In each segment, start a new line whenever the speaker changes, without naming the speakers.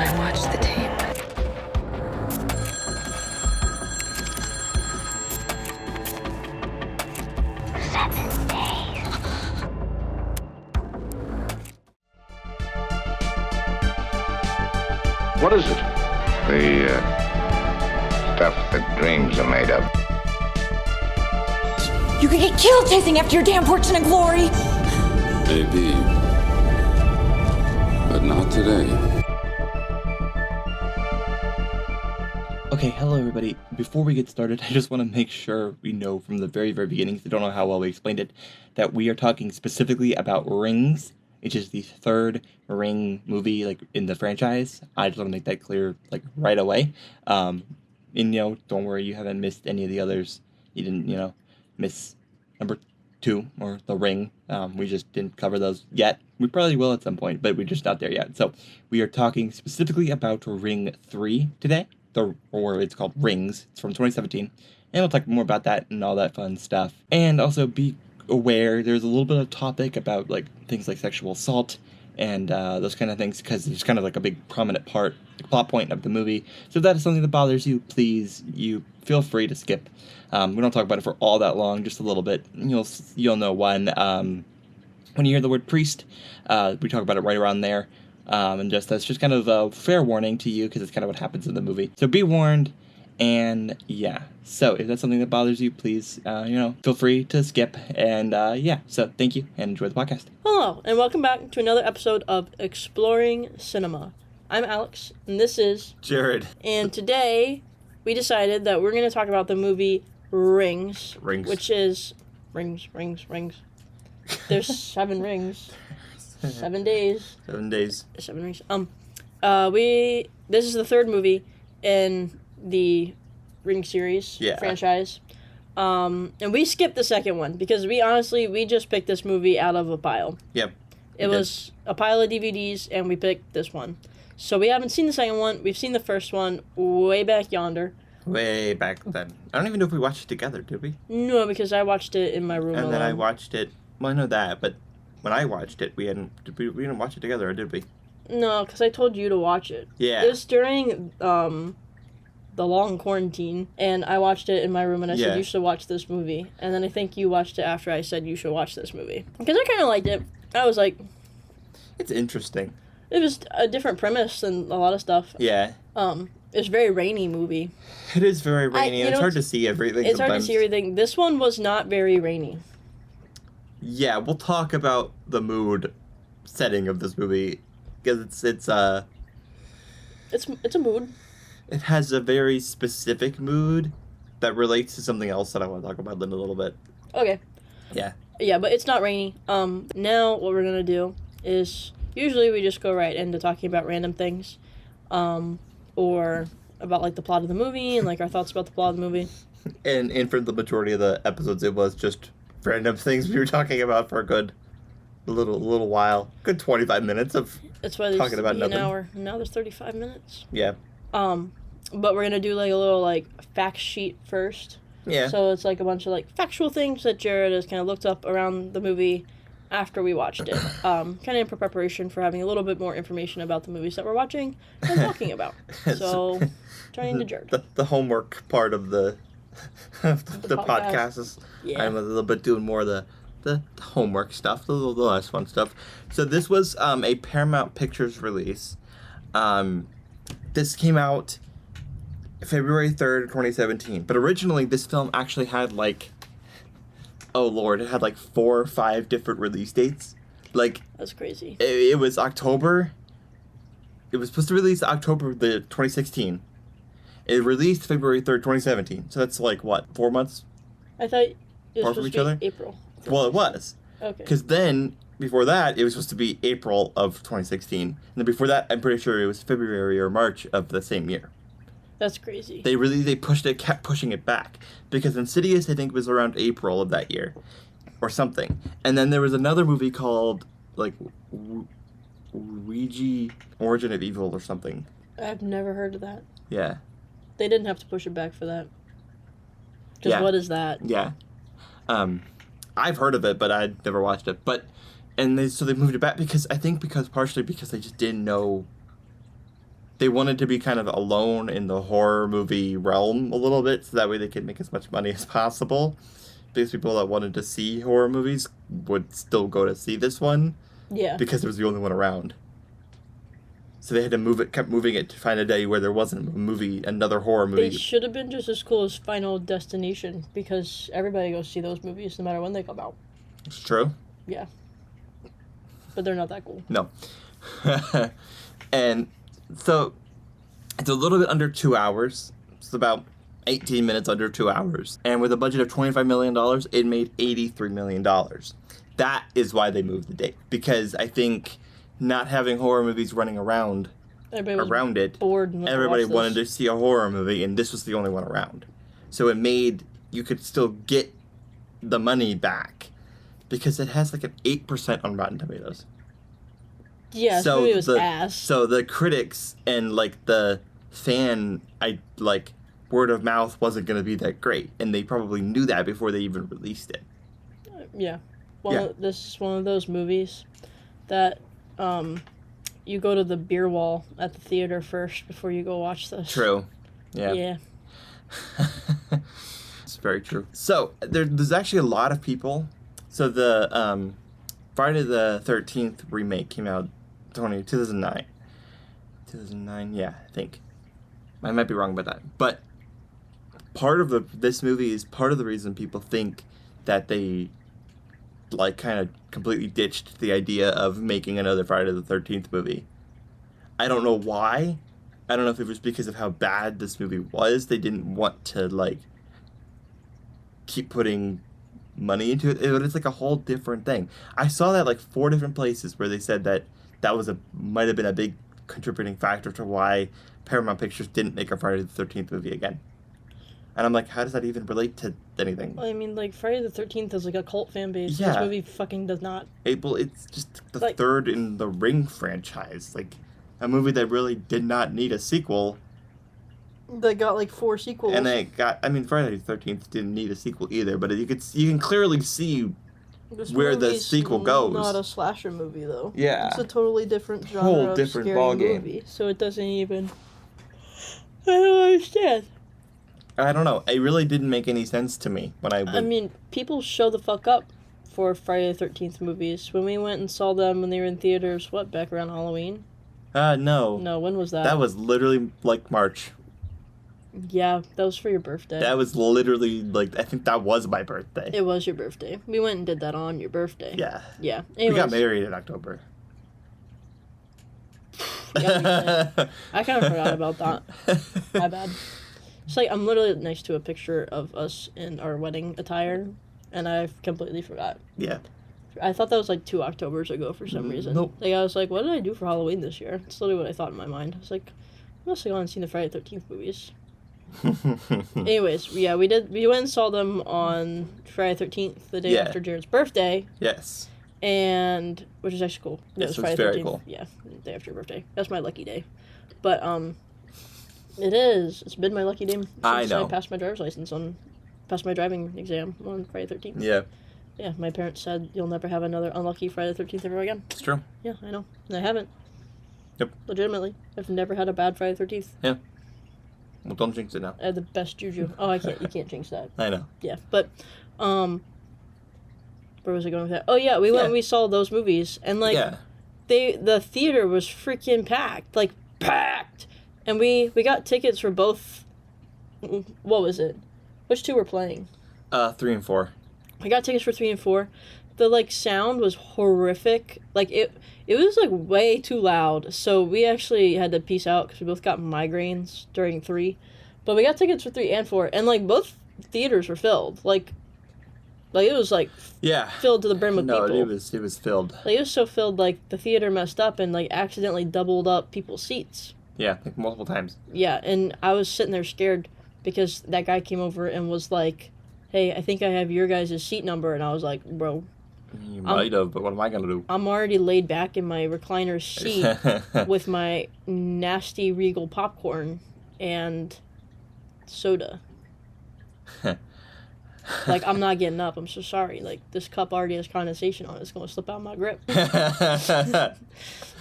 I watched the tape.
What is it?
The stuff that dreams are made of.
You could get killed chasing after your damn fortune and glory!
Maybe. But not today.
Okay, hello everybody. Before we get started, I just want to make sure we know from the very, very beginning, because I don't know how well we explained it, that we are talking specifically about Rings, which is the third Ring movie, like, in the franchise. I just want to make that clear, like, right away. And, don't worry, you haven't missed any of the others. You didn't, miss number 2, or The Ring. We just didn't cover those yet. We probably will at some point, but we're just not there yet. So, we are talking specifically about Ring 3 today. Or it's called Rings. It's from 2017. And we'll talk more about that and all that fun stuff. And also be aware there's a little bit of topic about like things like sexual assault and those kind of things, because it's kind of like a big prominent plot point of the movie. So if that is something that bothers you, please, you feel free to skip. We don't talk about it for all that long, just a little bit. You'll know when you hear the word priest, we talk about it right around there. And that's just kind of a fair warning to you, because it's kind of what happens in the movie. So be warned. And yeah, so if that's something that bothers you, please, feel free to skip. And so thank you and enjoy the podcast.
Hello, and welcome back to another episode of Exploring Cinema. I'm Alex, and this is
Jared.
And today we decided that we're going to talk about the movie Rings. Which is Rings. There's 7 rings. 7 days.
7 days.
7 rings. This is the third movie in the Ring series franchise. And we skipped the second one because we just picked this movie out of a pile.
Yep.
It was a pile of DVDs and we picked this one. So we haven't seen the second one. We've seen the first one way back yonder.
Way back then. I don't even know if we watched it together, did we?
No, because I watched it in my room alone.
And then I watched it. Well, I know that, but when I watched it, we didn't watch it together, or did we?
No, because I told you to watch it.
Yeah.
It was during the long quarantine, and I watched it in my room, and I said, you should watch this movie. And then I think you watched it after I said you should watch this movie. Because I kind of liked it. I was like...
It's interesting.
It was a different premise than a lot of stuff.
Yeah.
It's a very rainy movie.
It is very rainy, and it's hard to see everything
It's hard to see everything. This one was not very rainy.
Yeah, we'll talk about the mood setting of this movie, because it's a
mood.
It has a very specific mood that relates to something else that I want to talk about in a little bit.
Okay.
Yeah.
Yeah, but it's not rainy. Now what we're gonna do is usually we just go right into talking about random things, or about like the plot of the movie and like our thoughts about the plot of the movie.
And for the majority of the episodes, it was just random things we were talking about for a good little while. Good 25 minutes of talking about nothing.
An hour. Now there's 35 minutes.
Yeah.
But we're gonna do like a little like fact sheet first.
Yeah.
So it's like a bunch of like factual things that Jared has kind of looked up around the movie after we watched it. Kind of in preparation for having a little bit more information about the movies that we're watching and talking about. So turning to Jared.
The homework part of the podcast is I'm a little bit doing more of the homework stuff, the less fun stuff. So this was a Paramount Pictures release. This came out February 3rd, 2017. But originally, this film actually had it had like 4 or 5 different release dates. Like,
that's crazy.
It was October. It was supposed to release October 2016. It released February 3rd, 2017. So that's like, what, 4 months?
I thought it was
apart from
supposed
each
to be
other?
April.
Well, it was.
Okay.
Because then, before that, it was supposed to be April of 2016. And then before that, I'm pretty sure it was February or March of the same year.
That's crazy.
They kept pushing it back. Because Insidious, I think, was around April of that year. Or something. And then there was another movie called, like, Ouija, Origin of Evil or something.
I've never heard of that.
Yeah.
They didn't have to push it back for that. Because what is that?
Yeah. I've heard of it, but I'd never watched it. So they moved it back partially because they just didn't know they wanted to be kind of alone in the horror movie realm a little bit, so that way they could make as much money as possible. Because people that wanted to see horror movies would still go to see this one.
Yeah.
Because it was the only one around. So they had to kept moving it to find a day where there wasn't another horror movie.
They should have been just as cool as Final Destination, because everybody goes see those movies no matter when they come out.
It's true.
Yeah. But they're not that cool.
No. And so it's a little bit under 2 hours. It's about 18 minutes under 2 hours. And with a budget of $25 million, it made $83 million. That is why they moved the date. Because I think not having horror movies running around it,
bored and
everybody wanted to see a horror movie, and this was the only one around. So it made, you could still get the money back. Because it has like an 8% on Rotten Tomatoes.
Yeah, this movie was ass.
So the critics and like the fan, word of mouth wasn't going to be that great, and they probably knew that before they even released it.
Yeah, this is one of those movies that you go to the beer wall at the theater first before you go watch this.
True. Yeah.
Yeah.
It's very true. So there's actually a lot of people. So the Friday the 13th remake came out 2009. 2009, yeah, I think. I might be wrong about that. But part of this movie is part of the reason people think that they kind of completely ditched the idea of making another Friday the 13th movie. I don't know why. I don't know if it was because of how bad this movie was. They didn't want to keep putting money into it. It's like a whole different thing. I saw that 4 different places where they said that was might have been a big contributing factor to why Paramount Pictures didn't make a Friday the 13th movie again. And I'm like, how does that even relate to anything?
Well, I mean, Friday the 13th is a cult fan base.
Yeah.
This movie fucking does not.
It's just the third in the Ring franchise. A movie that really did not need a sequel.
They got 4 sequels.
And Friday the 13th didn't need a sequel either, but you can clearly see where the sequel goes.
Not a slasher movie though.
Yeah.
It's a totally different genre
Whole different
scary
ballgame.
movie. So it doesn't even. I don't understand.
I don't know. It really didn't make any sense to me when I mean,
people show the fuck up for Friday the 13th movies. When we went and saw them when they were in theaters, back around Halloween?
No.
No, when was that?
That was literally March.
Yeah, that was for your birthday.
That was literally I think that was my birthday.
It was your birthday. We went and did that on your birthday.
Yeah.
Yeah.
Anyways. We got married in October.
Yeah, I kind of forgot about that. My bad. It's I'm literally next to a picture of us in our wedding attire, and I completely forgot.
Yeah.
I thought that was 2 Octobers ago for some reason.
Nope.
I was what did I do for Halloween this year? That's literally what I thought in my mind. I was I must have gone and seen the Friday the 13th movies. Anyways, yeah, we went and saw them on Friday the 13th, the day after Jared's birthday.
Yes.
And, which is actually cool.
Yes, it's very cool.
Yeah, the day after your birthday. That's my lucky day. But, it is. It's been my lucky day since I passed my driver's license passed my driving exam on Friday the 13th.
Yeah.
Yeah, my parents said you'll never have another unlucky Friday the 13th ever again.
It's true.
Yeah, I know. And I haven't.
Yep.
Legitimately. I've never had a bad Friday the 13th.
Yeah. Well, don't jinx it now.
I had the best juju. Oh, you can't jinx that.
I know.
Yeah, but, where was I going with that? Oh, yeah, we went and we saw those movies, and, the theater was freaking packed. Packed! And we got tickets for both, what was it? Which 2 were playing?
3 and 4.
I got tickets for 3 and 4. The, sound was horrific. It was, way too loud, so we actually had to peace out, because we both got migraines during 3. But we got tickets for 3 and 4, and, both theaters were filled. It was, filled to the brim with people.
No, it was filled.
It was so filled, the theater messed up and, accidentally doubled up people's seats.
Yeah, multiple times.
Yeah, and I was sitting there scared, because that guy came over and was hey, I think I have your guys' seat number, and I was bro...
You might have, but what am I going to do?
I'm already laid back in my recliner seat with my nasty Regal popcorn and soda. Like, I'm not getting up. I'm so sorry. Like, this cup already has condensation on it. It's going to slip out of my grip.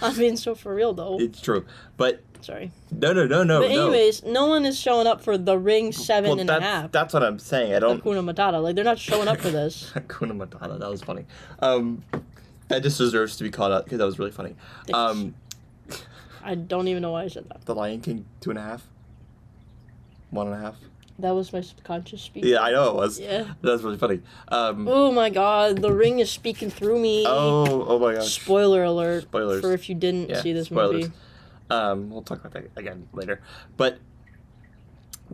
I'm being so for real, though.
It's true. But...
Sorry.
No.
But anyways, no one is showing up for The Ring 7.5.
That's what I'm saying. I don't...
Hakuna Matata. Like, they're not showing up for this.
Hakuna Matata. That was funny. That just deserves to be called out because that was really funny.
I don't even know why I said that.
The Lion King 2.5? 1.5?
That was my subconscious speaking.
Yeah, I know it was.
Yeah.
That was really funny.
Oh my god, The Ring is speaking through me.
Oh my gosh.
Spoiler alert.
Spoilers.
For if you didn't see this
spoilers.
movie.
We'll talk about that again later. But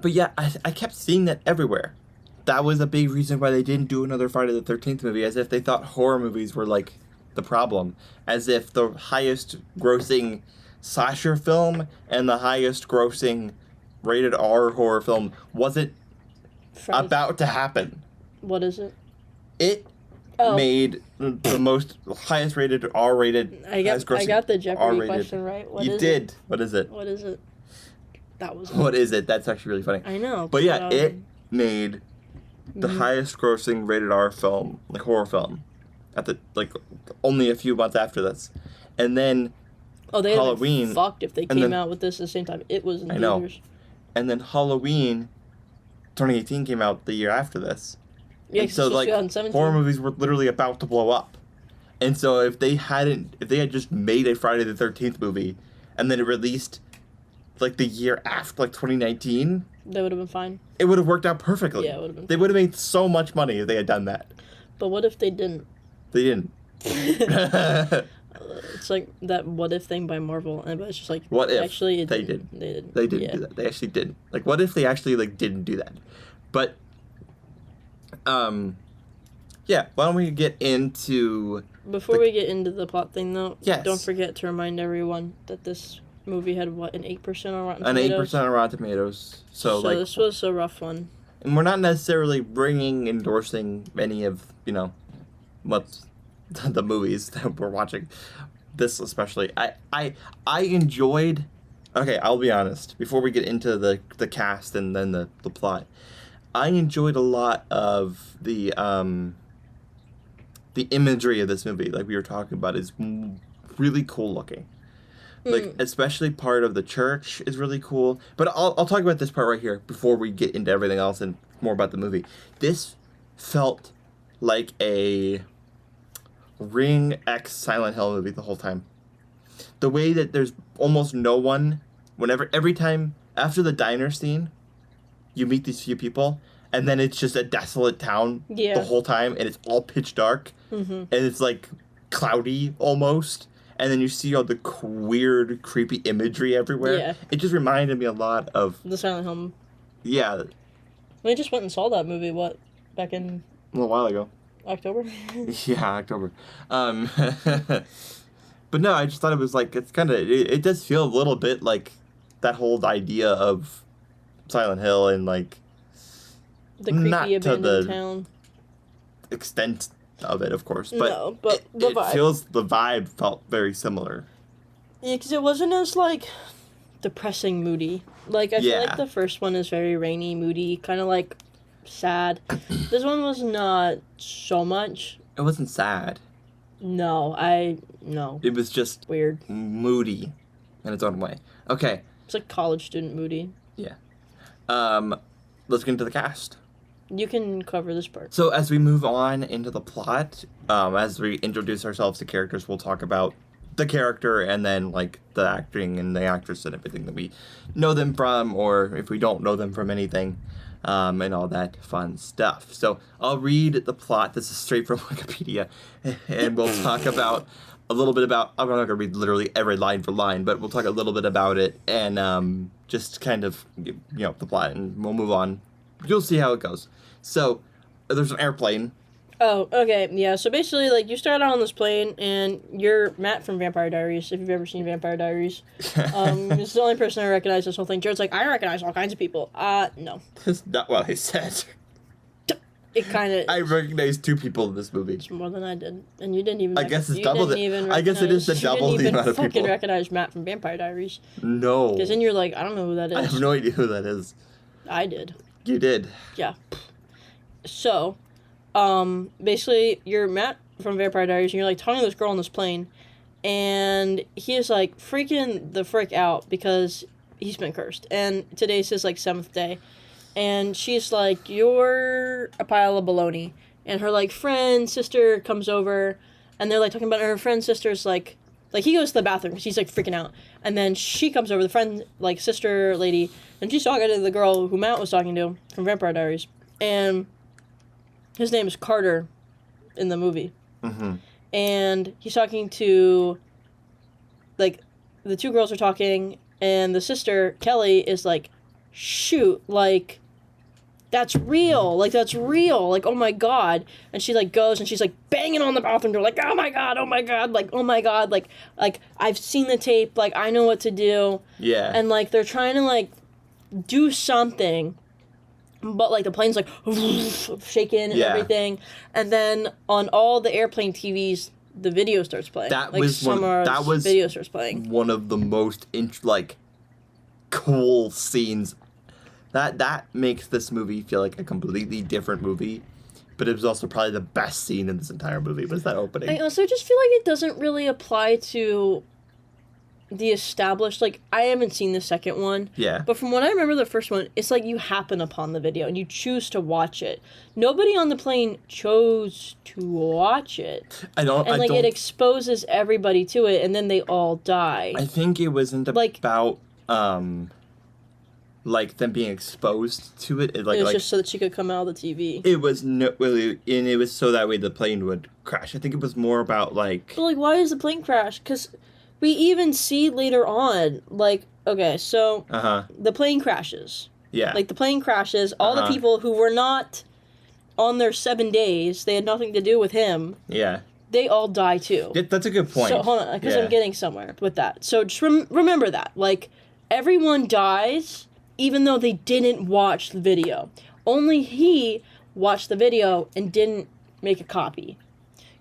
yeah, I kept seeing that everywhere. That was a big reason why they didn't do another Friday the 13th movie, as if they thought horror movies were like the problem. As if the highest grossing slasher film and the highest grossing rated R horror film wasn't about to happen.
What is it?
It made the most highest rated R-rated.
I got the Jeopardy R-rated. Question right. What
you
is
did.
It?
What is it?
What is it? That was.
What is it? That's actually really funny.
I know.
But yeah, it made the highest grossing rated R film, like horror film, at the only a few months after this, and then.
Oh, they
Halloween.
Fucked if they came out with this at the same time. It was in theaters.
And then Halloween 2018 came out the year after this.
Yeah,
and so like horror movies were literally about to blow up. And so if they had just made a Friday the 13th movie and then it released like the year after, like 2019,
that would have been fine.
It would have worked out perfectly.
Yeah, it would have been.
They would have made so much money if they had done that.
But what if they didn't?
They didn't.
It's like that what if thing by Marvel, but it's just like
what if
actually
they did.
They
didn't do that. They actually didn't. Like what if they actually didn't do that? But yeah, why don't we get into
before we get into the plot thing though,
yes.
Don't forget to remind everyone that this movie had an 8% on Rotten
Tomatoes? An 8% on Rotten Tomatoes. So
this was a rough one.
And we're not necessarily endorsing any of, what's the movies that we're watching. This especially. I enjoyed. Okay, I'll be honest. Before we get into the cast and then the plot, I enjoyed a lot of the imagery of this movie. Like we were talking about, is really cool looking. Like especially part of the church is really cool. But I'll talk about this part right here before we get into everything else and more about the movie. This felt like a Ring X Silent Hill movie the whole time. The way that there's almost no one, every time after the diner scene, you meet these few people, and then it's just a desolate town the whole time, and it's all pitch dark, and it's like cloudy almost, and then you see all the weird, creepy imagery everywhere.
Yeah.
It just reminded me a lot of
the Silent Hill.
Yeah.
We just went and saw that movie, back in...
A little while ago.
October?
Yeah, October. But no, I just thought it was like, it's kind of, it does feel a little bit like that whole idea of Silent Hill and like...
The creepy abandoned town.
Extent of it, of course. But
no, but the vibe.
The vibe felt very similar.
Yeah, because it wasn't as like depressing, moody. Like I feel like the first one is very rainy, moody, kind of like sad. This one was not so much.
It wasn't sad.
No.
It was just
weird,
moody, in its own way. Okay.
It's like college student moody.
Yeah. Let's get into the cast.
You can cover this part.
So as we move on into the plot, as we introduce ourselves to characters, we'll talk about the character and then like the acting and the actress and everything that we know them from, or if we don't know them from anything, and all that fun stuff. So I'll read the plot. This is straight from Wikipedia, and we'll talk about a little bit about. I'm not going to read literally every line for line, but we'll talk a little bit about it and just kind of the plot, and we'll move on. You'll see how it goes. So, there's an airplane.
Oh, okay, yeah. So basically, like, you start out on this plane, and you're Matt from Vampire Diaries, if you've ever seen Vampire Diaries. This is the only person I recognize this whole thing. Jared's like, I recognize all kinds of people. No.
That's not what I said.
It kind of...
I recognize 2 people in this movie.
It's more than I did. And you didn't even...
I guess it's double the... I guess it is the double the amount of people.
You didn't even fucking recognize Matt from Vampire Diaries.
No.
Because then you're like, I don't know who that is.
I have no idea who that is.
I did.
You did.
Yeah. So, basically, you're Matt from Vampire Diaries, and you're, like, talking to this girl on this plane, and he is, like, freaking the frick out because he's been cursed. And today's his, like, 7th day. And she's like, you're a pile of baloney. And her, like, friend, sister comes over, and they're, like, talking about her friend, sister's, like, he goes to the bathroom because he's, like, freaking out. And then she comes over, the friend, like, sister lady, and she's talking to the girl who Matt was talking to from Vampire Diaries. And his name is Carter in the movie.
Mm-hmm.
And he's talking to, like, the two girls are talking, and the sister, Kelly, is like, shoot, like, that's real, like, oh my god. And she, like, goes, and she's, like, banging on the bathroom door, like, oh my god, like, I've seen the tape, like, I know what to do.
Yeah.
And, like, they're trying to, like, do something, but, like, the plane's, like, shaking and everything. And then on all the airplane TVs, the video starts playing.
That
like,
was
video starts playing.
One of the most, cool scenes. That makes this movie feel like a completely different movie. But it was also probably the best scene in this entire movie, was that opening.
I also just feel like it doesn't really apply to the established, like, I haven't seen the second one.
Yeah.
But from what I remember the first one, it's like you happen upon the video and you choose to watch it. Nobody on the plane chose to watch it. It exposes everybody to it, and then they all die.
I think it wasn't about, them being exposed to it. It was
just so that she could come out of the TV.
It was it was so that way the plane would crash. I think it was more about, like...
But, like, why does the plane crash? Because we even see later on, like, okay, so the plane crashes.
Yeah.
Like, the plane crashes. All the people who were not on their 7 days, they had nothing to do with him.
Yeah.
They all die, too.
Yeah, that's a good point.
So, hold on, because I'm getting somewhere with that. So, just remember that. Like, everyone dies, even though they didn't watch the video. Only he watched the video and didn't make a copy.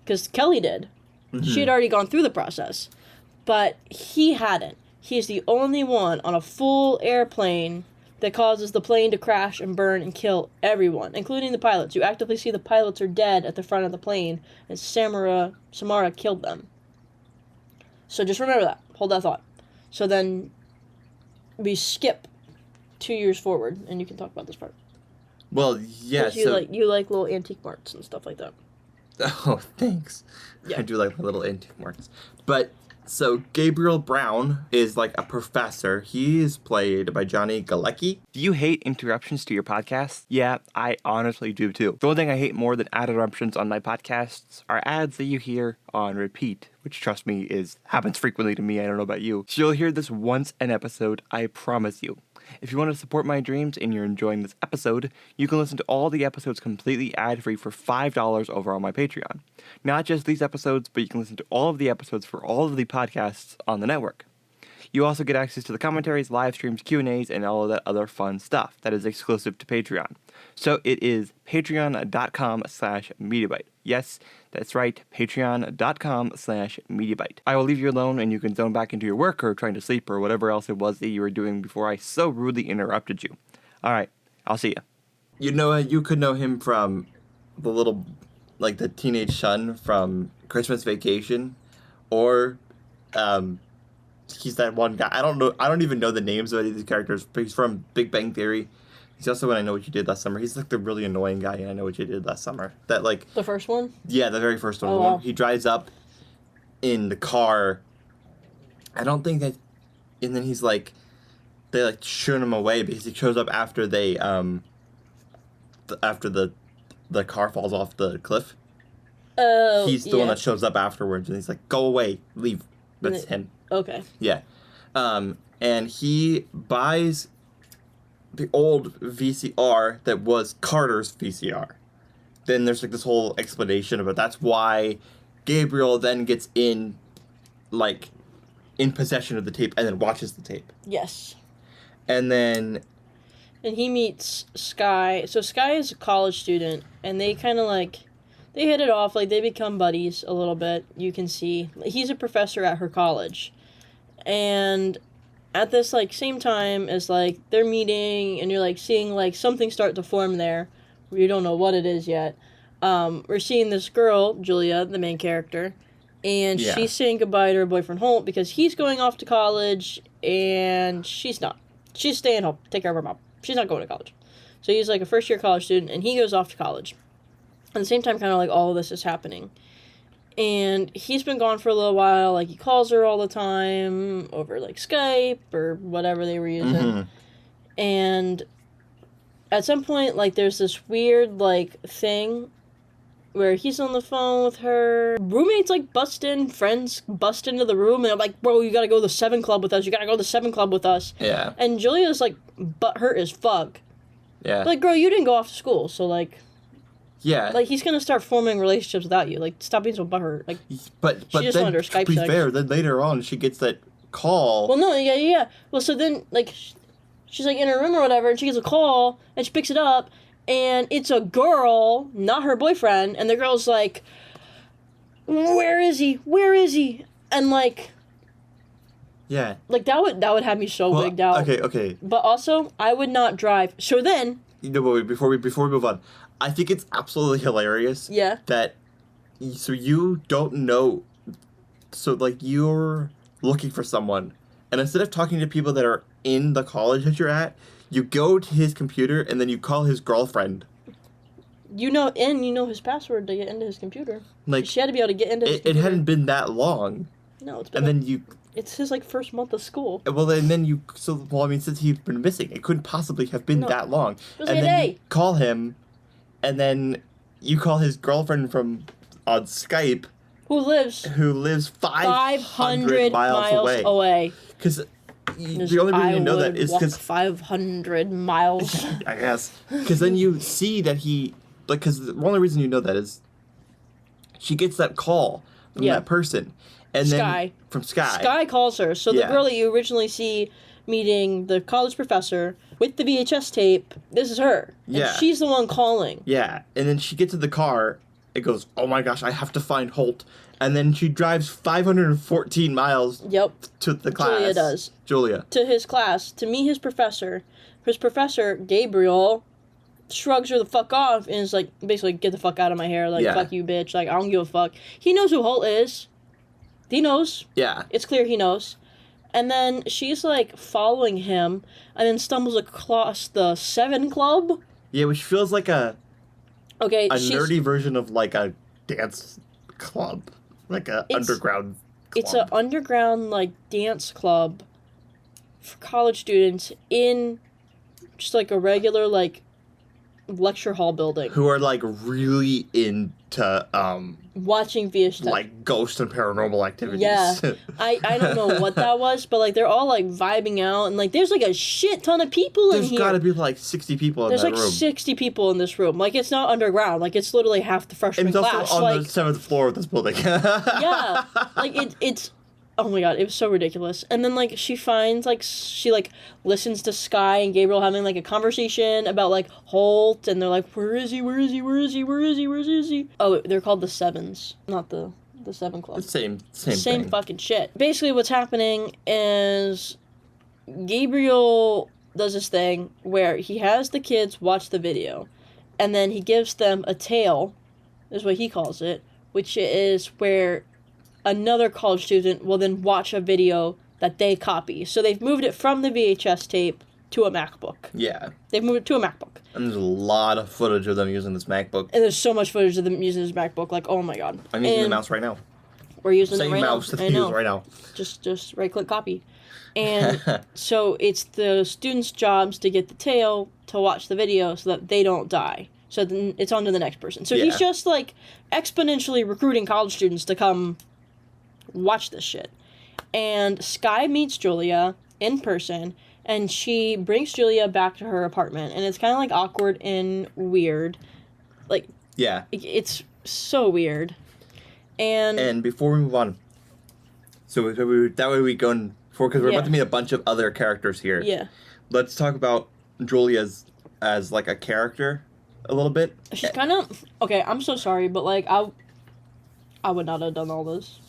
Because Kelly did. Mm-hmm. She had already gone through the process. But he hadn't. He's the only one on a full airplane that causes the plane to crash and burn and kill everyone, including the pilots. You actively see the pilots are dead at the front of the plane, and Samara killed them. So just remember that. Hold that thought. So then we skip 2 years forward, and you can talk about this part.
Well, yeah,
you like little antique marts and stuff like that.
Oh, thanks.
Yeah.
I do like my little antique marts. But... So, Gabriel Brown is, like, a professor. He is played by Johnny Galecki. Do you hate interruptions to your podcast? Yeah, I honestly do, too. The only thing I hate more than ad interruptions on my podcasts are ads that you hear on repeat, which, trust me, happens frequently to me. I don't know about you. So you'll hear this once an episode, I promise you. If you want to support my dreams and you're enjoying this episode, you can listen to all the episodes completely ad-free for $5 over on my Patreon. Not just these episodes, but you can listen to all of the episodes for all of the podcasts on the network. You also get access to the commentaries, live streams, Q&As, and all of that other fun stuff that is exclusive to Patreon. So it is patreon.com/MediaBite. Yes, that's right, patreon.com/MediaBite. I will leave you alone and you can zone back into your work or trying to sleep or whatever else it was that you were doing before I so rudely interrupted you. Alright, I'll see ya. You could know him from the little, like, the teenage son from Christmas Vacation, or, he's that one guy. I don't even know the names of any of these characters, but he's from Big Bang Theory. He's also in I Know What You Did Last Summer. He's, like, the really annoying guy in I Know What You Did Last Summer. That, like...
The first one?
Yeah, the very first one.
Oh, wow.
He drives up in the car. I don't think that... And then he's, like... They, like, shoot him away because he shows up after they, after the car falls off the cliff.
Oh,
He's the one that shows up afterwards, and he's like, go away, leave. That's him.
Okay.
Yeah. And he buys the old VCR that was Carter's VCR. Then there's, like, this whole explanation about that's why Gabriel then gets in possession of the tape and then watches the tape.
Yes.
And then...
And he meets Sky. So Sky is a college student, and they kind of, like... They hit it off, like, they become buddies a little bit, you can see. He's a professor at her college. And at this, like, same time as, like, they're meeting, and you're, like, seeing, like, something start to form there We don't know what it is yet. We're seeing this girl, Julia, the main character, and she's saying goodbye to her boyfriend Holt because he's going off to college and she's not. She's staying home, take care of her mom. She's not going to college. So he's like a first-year college student, and he goes off to college. At the same time, kind of like all of this is happening. And he's been gone for a little while. Like, he calls her all the time over, like, Skype or whatever they were using. Mm-hmm. And at some point, like, there's this weird, like, thing where he's on the phone with her. Roommates, like, friends bust into the room, and I'm like, bro, you gotta go to the 7 Club with us. You gotta go to the 7 Club with us.
Yeah.
And Julia's, like, butthurt as fuck.
Yeah.
But, like, girl, you didn't go off to school, so, like...
Yeah.
Like, he's gonna start forming relationships without you. Like, stop being so butthurt. Like,
but
she just
then,
wanted her Skype
to be
sex.
fair, then later on, she gets that call.
Well, no, yeah. Well, so then, like, she's, like, in her room or whatever, and she gets a call, and she picks it up, and it's a girl, not her boyfriend, and the girl's like, where is he? Where is he? And, like...
Yeah.
Like, that would have me so wigged out.
Okay.
But also, I would not drive. So then...
You know, but before we move on, I think it's absolutely hilarious.
Yeah.
That, so you don't know, so, like, you're looking for someone, and instead of talking to people that are in the college that you're at, you go to his computer, and then you call his girlfriend.
You know his password to get into his computer.
Like,
she had to be able to get into his computer.
It hadn't been that long.
No, it's been...
And then you...
It's his, like, first month of school.
Well, and then you... since he'd been missing, it couldn't possibly have been that long.
It was
and
like
then
a day.
You call him, and then you call his girlfriend on Skype... Who lives 500 miles away. Because the only reason you know that is because
500 miles.
I guess. Because then you see that he, like, because the only reason you know that is she gets that call from that person, and then from Sky.
Sky calls her. So the girl that you originally see meeting the college professor with the VHS tape, this is her.
Yeah.
And she's the one calling.
Yeah, and then she gets in the car. It goes, oh my gosh, I have to find Holt. And then she drives 514 miles to the class. Julia.
To his class, to meet his professor. His professor, Gabriel, shrugs her the fuck off and is like, basically, get the fuck out of my hair. Like, fuck you, bitch. Like, I don't give a fuck. He knows who Holt is. He knows.
Yeah.
It's clear he knows. And then she's, like, following him and then stumbles across the 7 Club.
Yeah, which feels like a nerdy version of, like, a dance club. Like a underground club.
It's an underground, like, dance club for college students in just, like, a regular, like, lecture hall building.
Who are, like, really into,
watching VHS.
Like, ghost and paranormal activities.
Yeah. I don't know what that was, but, like, they're all, like, vibing out, and, like, there's, like, a shit ton of people in here.
There's gotta be, like, 60 people in that room.
There's, like, 60 people in this room. Like, it's not underground. Like, it's literally half the freshman class.
And it's also on the 7th floor of this building.
Yeah. Like, it's... Oh my god, it was so ridiculous. And then, like, she finds, like, she, like, listens to Sky and Gabriel having, like, a conversation about, like, Holt, and they're like, where is he? Oh, they're called the Sevens, not the 7 Club.
Same thing.
Fucking shit. Basically, what's happening is Gabriel does this thing where he has the kids watch the video, and then he gives them a tale, is what he calls it, which is where another college student will then watch a video that they copy. So they've moved it from the VHS tape to a MacBook.
Yeah.
They've moved it to a MacBook.
And there's a lot of footage of them using this MacBook.
And there's so much footage of them using this MacBook. Like, oh my god.
I'm using the mouse right now.
We're using it right now.
Same mouse that I use right now.
Just right-click copy. And so it's the students' jobs to get the tale to watch the video so that they don't die. So then it's on to the next person. So he's just, like, exponentially recruiting college students to come watch this shit. And Sky meets Julia in person, and she brings Julia back to her apartment, and it's kind of, like, awkward and weird. Like,
yeah,
it's so weird. And
before we move on, so that way we go in for, because we're about to meet a bunch of other characters here.
Yeah.
Let's talk about Julia as like a character a little bit.
She's kind of okay. I'm so sorry, but like I would not have done all this.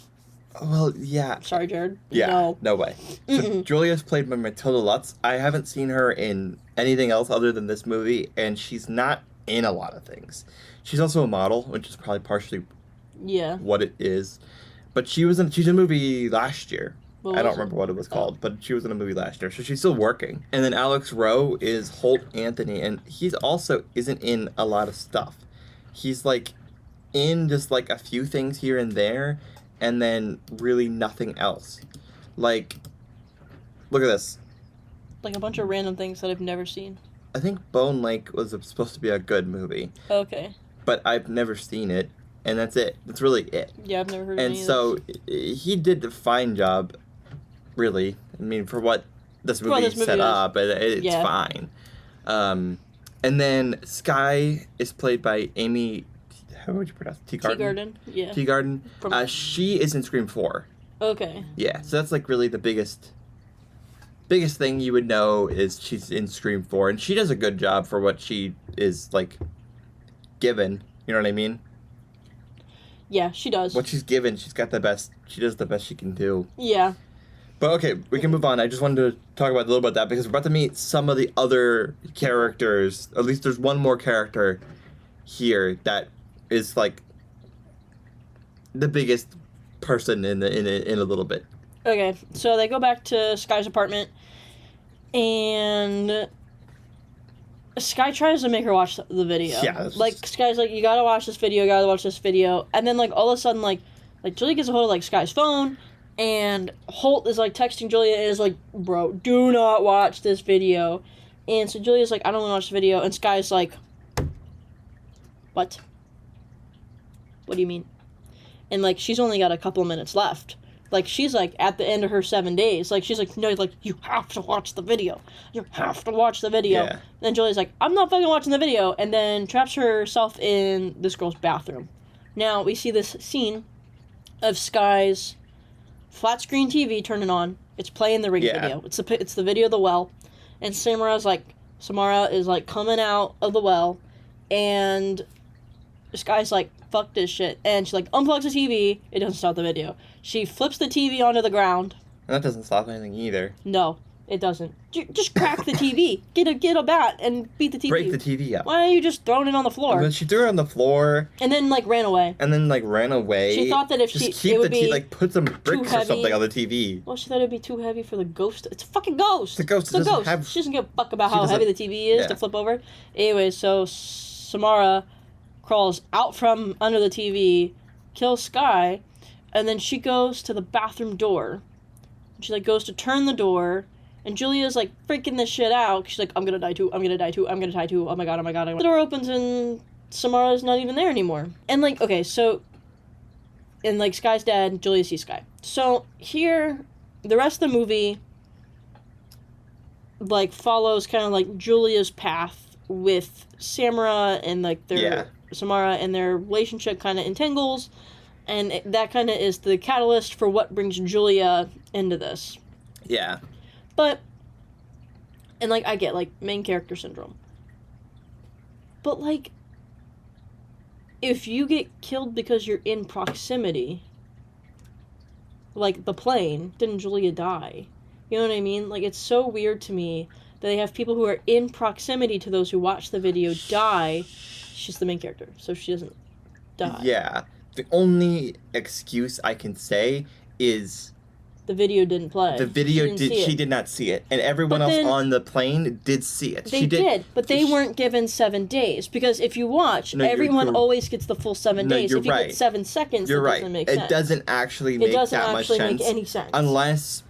Well, yeah.
Sorry, Jared.
Yeah, no way. So Julia's played by Matilda Lutz. I haven't seen her in anything else other than this movie, and she's not in a lot of things. She's also a model, which is probably partially what it is. But she's in a movie last year. I don't remember what it was called, but she was in a movie last year, so she's still working. And then Alex Rowe is Holt Anthony, and he's also isn't in a lot of stuff. He's like in just like a few things here and there, and then really nothing else. Like, look at this.
Like a bunch of random things that I've never seen.
I think Bone Lake was supposed to be a good movie.
Okay.
But I've never seen it, and that's it. That's really it.
Yeah, I've never heard of
any of this. And so he did a fine job, really. I mean, for what this movie set up, it's fine. And then Skye is played by Amy, how would you pronounce it?
Teagarden? Yeah.
Teagarden. She is in Scream 4.
Okay.
Yeah, so that's like really the biggest thing you would know is she's in Scream 4, and she does a good job for what she is, like, given. You know what I mean?
Yeah, she does.
What she's given, she does the best she can do.
Yeah.
But okay, we can move on. I just wanted to talk about a little bit that because we're about to meet some of the other characters. At least there's one more character here that is, like, the biggest person in a little bit.
Okay, so they go back to Skye's apartment, and Skye tries to make her watch the video.
Yeah.
Like, Skye's like, you gotta watch this video, and then, like, all of a sudden, like Julia gets a hold of, like, Skye's phone, and Holt is, like, texting Julia, and is like, bro, do not watch this video. And so Julia's like, I don't want to watch the video, and Skye's like, what? What do you mean? And, like, she's only got a couple of minutes left. Like, she's, like, at the end of her 7 days. Like, she's like, no, like, you have to watch the video. You have to watch the video.
Yeah.
Then Julia's like, I'm not fucking watching the video. And then traps herself in this girl's bathroom. Now, we see this scene of Skye's flat screen TV turning on. It's playing the ring video. It's the video of the well. And Samara is, like, coming out of the well. And Skye's like, fuck this shit. And she, like, unplugs the TV. It doesn't stop the video. She flips the TV onto the ground.
And that doesn't stop anything either.
No, it doesn't. Just crack the TV. Get a bat and beat the TV.
Break the TV up.
Why are you just throwing it on the floor?
And then she threw it on the floor.
And then, like, ran away.
She
thought that if it would be
put some bricks or something on the TV.
Well, she thought it would be too heavy for the ghost. It's a fucking ghost.
The ghost.
It's a ghost. She doesn't give a fuck about how heavy the TV is to flip over. Anyway, so Samara crawls out from under the TV, kills Skye, and then she goes to the bathroom door. She, like, goes to turn the door, and Julia's, like, freaking this shit out. She's like, I'm gonna die too, I'm gonna die too, I'm gonna die too, oh my god. The door opens, and Samara's not even there anymore. And, like, okay, so, and, like, Skye's dead, Julia sees Skye. So, here, the rest of the movie, like, follows kind of, like, Julia's path with Samara and, like, Samara and their relationship kind of entangles, and that kind of is the catalyst for what brings Julia into this.
Yeah.
But, and, like, I get, like, main character syndrome. But, like, if you get killed because you're in proximity, like the plane, didn't Julia die? You know what I mean? Like, it's so weird to me that they have people who are in proximity to those who watch the video die. She's the main character, so she doesn't die.
Yeah. The only excuse I can say is
the video didn't play.
The video she did not see it. And everyone else on the plane did see it.
They did, but they weren't given 7 days. Because if you watch, everyone always gets the full 7 days. If you get 7 seconds, it doesn't make sense.
It doesn't actually make that much sense.
Make any sense.
Unless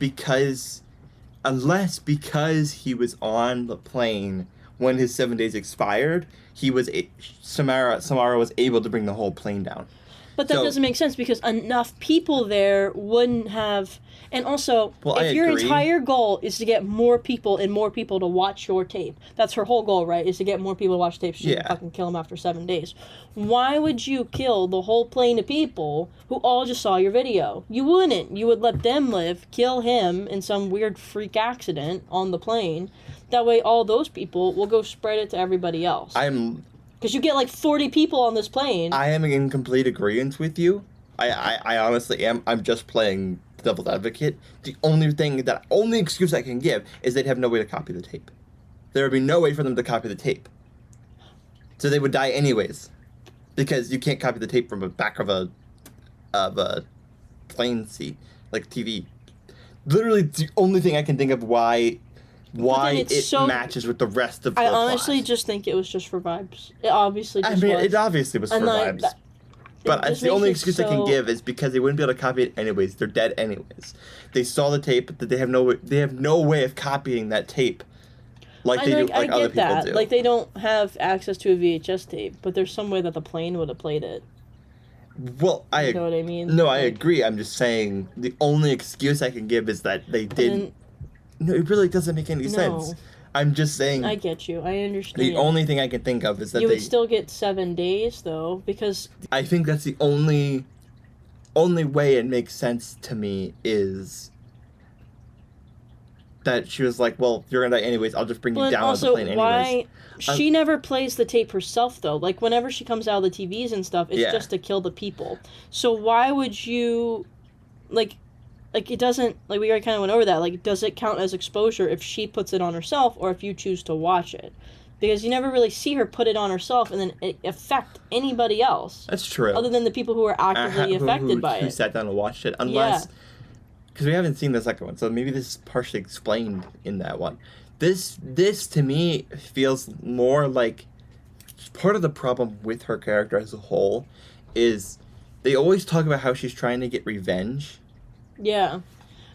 because he was on the plane when his 7 days expired, Samara was able to bring the whole plane down.
But that doesn't make sense because enough people there wouldn't have... And also, if your entire goal is to get more people to watch your tape, that's her whole goal, right? Is to get more people to watch tape so she can fucking kill them after 7 days. Why would you kill the whole plane of people who all just saw your video? You wouldn't. You would let them live, kill him in some weird freak accident on the plane. That way all those people will go spread it to everybody else. Because you get like 40 people on this plane.
I am in complete agreement with you. I honestly am. I'm just playing devil's advocate. The only excuse I can give is they'd have no way to copy the tape. There would be no way for them to copy the tape. So they would die anyways, because you can't copy the tape from the back of a plane seat, like TV. Literally, it's the only thing I can think of why it matches with the rest of the plot.
I honestly just think it was just for vibes. It obviously just was.
It obviously was for vibes. But it's the only excuse I can give is because they wouldn't be able to copy it anyways. They're dead anyways. They saw the tape, but they have no way of copying that tape like they do, like other people do.
Like, they don't have access to a VHS tape, but there's some way that the plane would have played it.
Well,
you know what I mean?
No, I agree. I'm just saying the only excuse I can give is that they didn't. No, it really doesn't make any sense. I'm just saying.
I get you. I understand.
The only thing I can think of is that
you would still get 7 days though, because
I think that's the only way it makes sense to me is that she was like, "Well, you're gonna die anyways. I'll just bring you down on the plane anyways."
Why she never plays the tape herself though? Like whenever she comes out of the TVs and stuff, it's just to kill the people. So why would you, like it doesn't, like we already kind of went over that. Like, does it count as exposure if she puts it on herself or if you choose to watch it? Because you never really see her put it on herself and then it affect anybody else.
That's true.
Other than the people who are actively affected by it.
Who sat down and watched it. Unless, because we haven't seen the second one, so maybe this is partially explained in that one. This to me feels more like part of the problem with her character as a whole is they always talk about how she's trying to get revenge.
Yeah,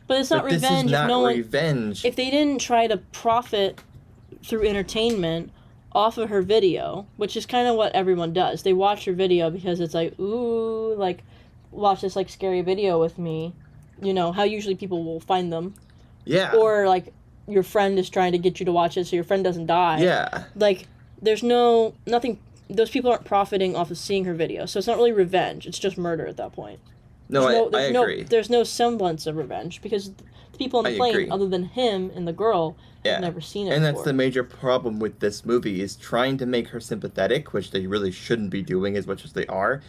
but it's not revenge.
This is not revenge.
If they didn't try to profit through entertainment off of her video, which is kind of what everyone does. They watch her video because it's like, ooh, like, watch this, like, scary video with me. You know, how usually people will find them.
Yeah.
Or, like, your friend is trying to get you to watch it so your friend doesn't die.
Yeah.
Like, there's nothing, those people aren't profiting off of seeing her video. So it's not really revenge. It's just murder at that point.
No, I agree.
There's no semblance of revenge because the people on the plane, other than him and the girl, have never seen it before.
And that's the major problem with this movie is trying to make her sympathetic, which they really shouldn't be doing as much as they are,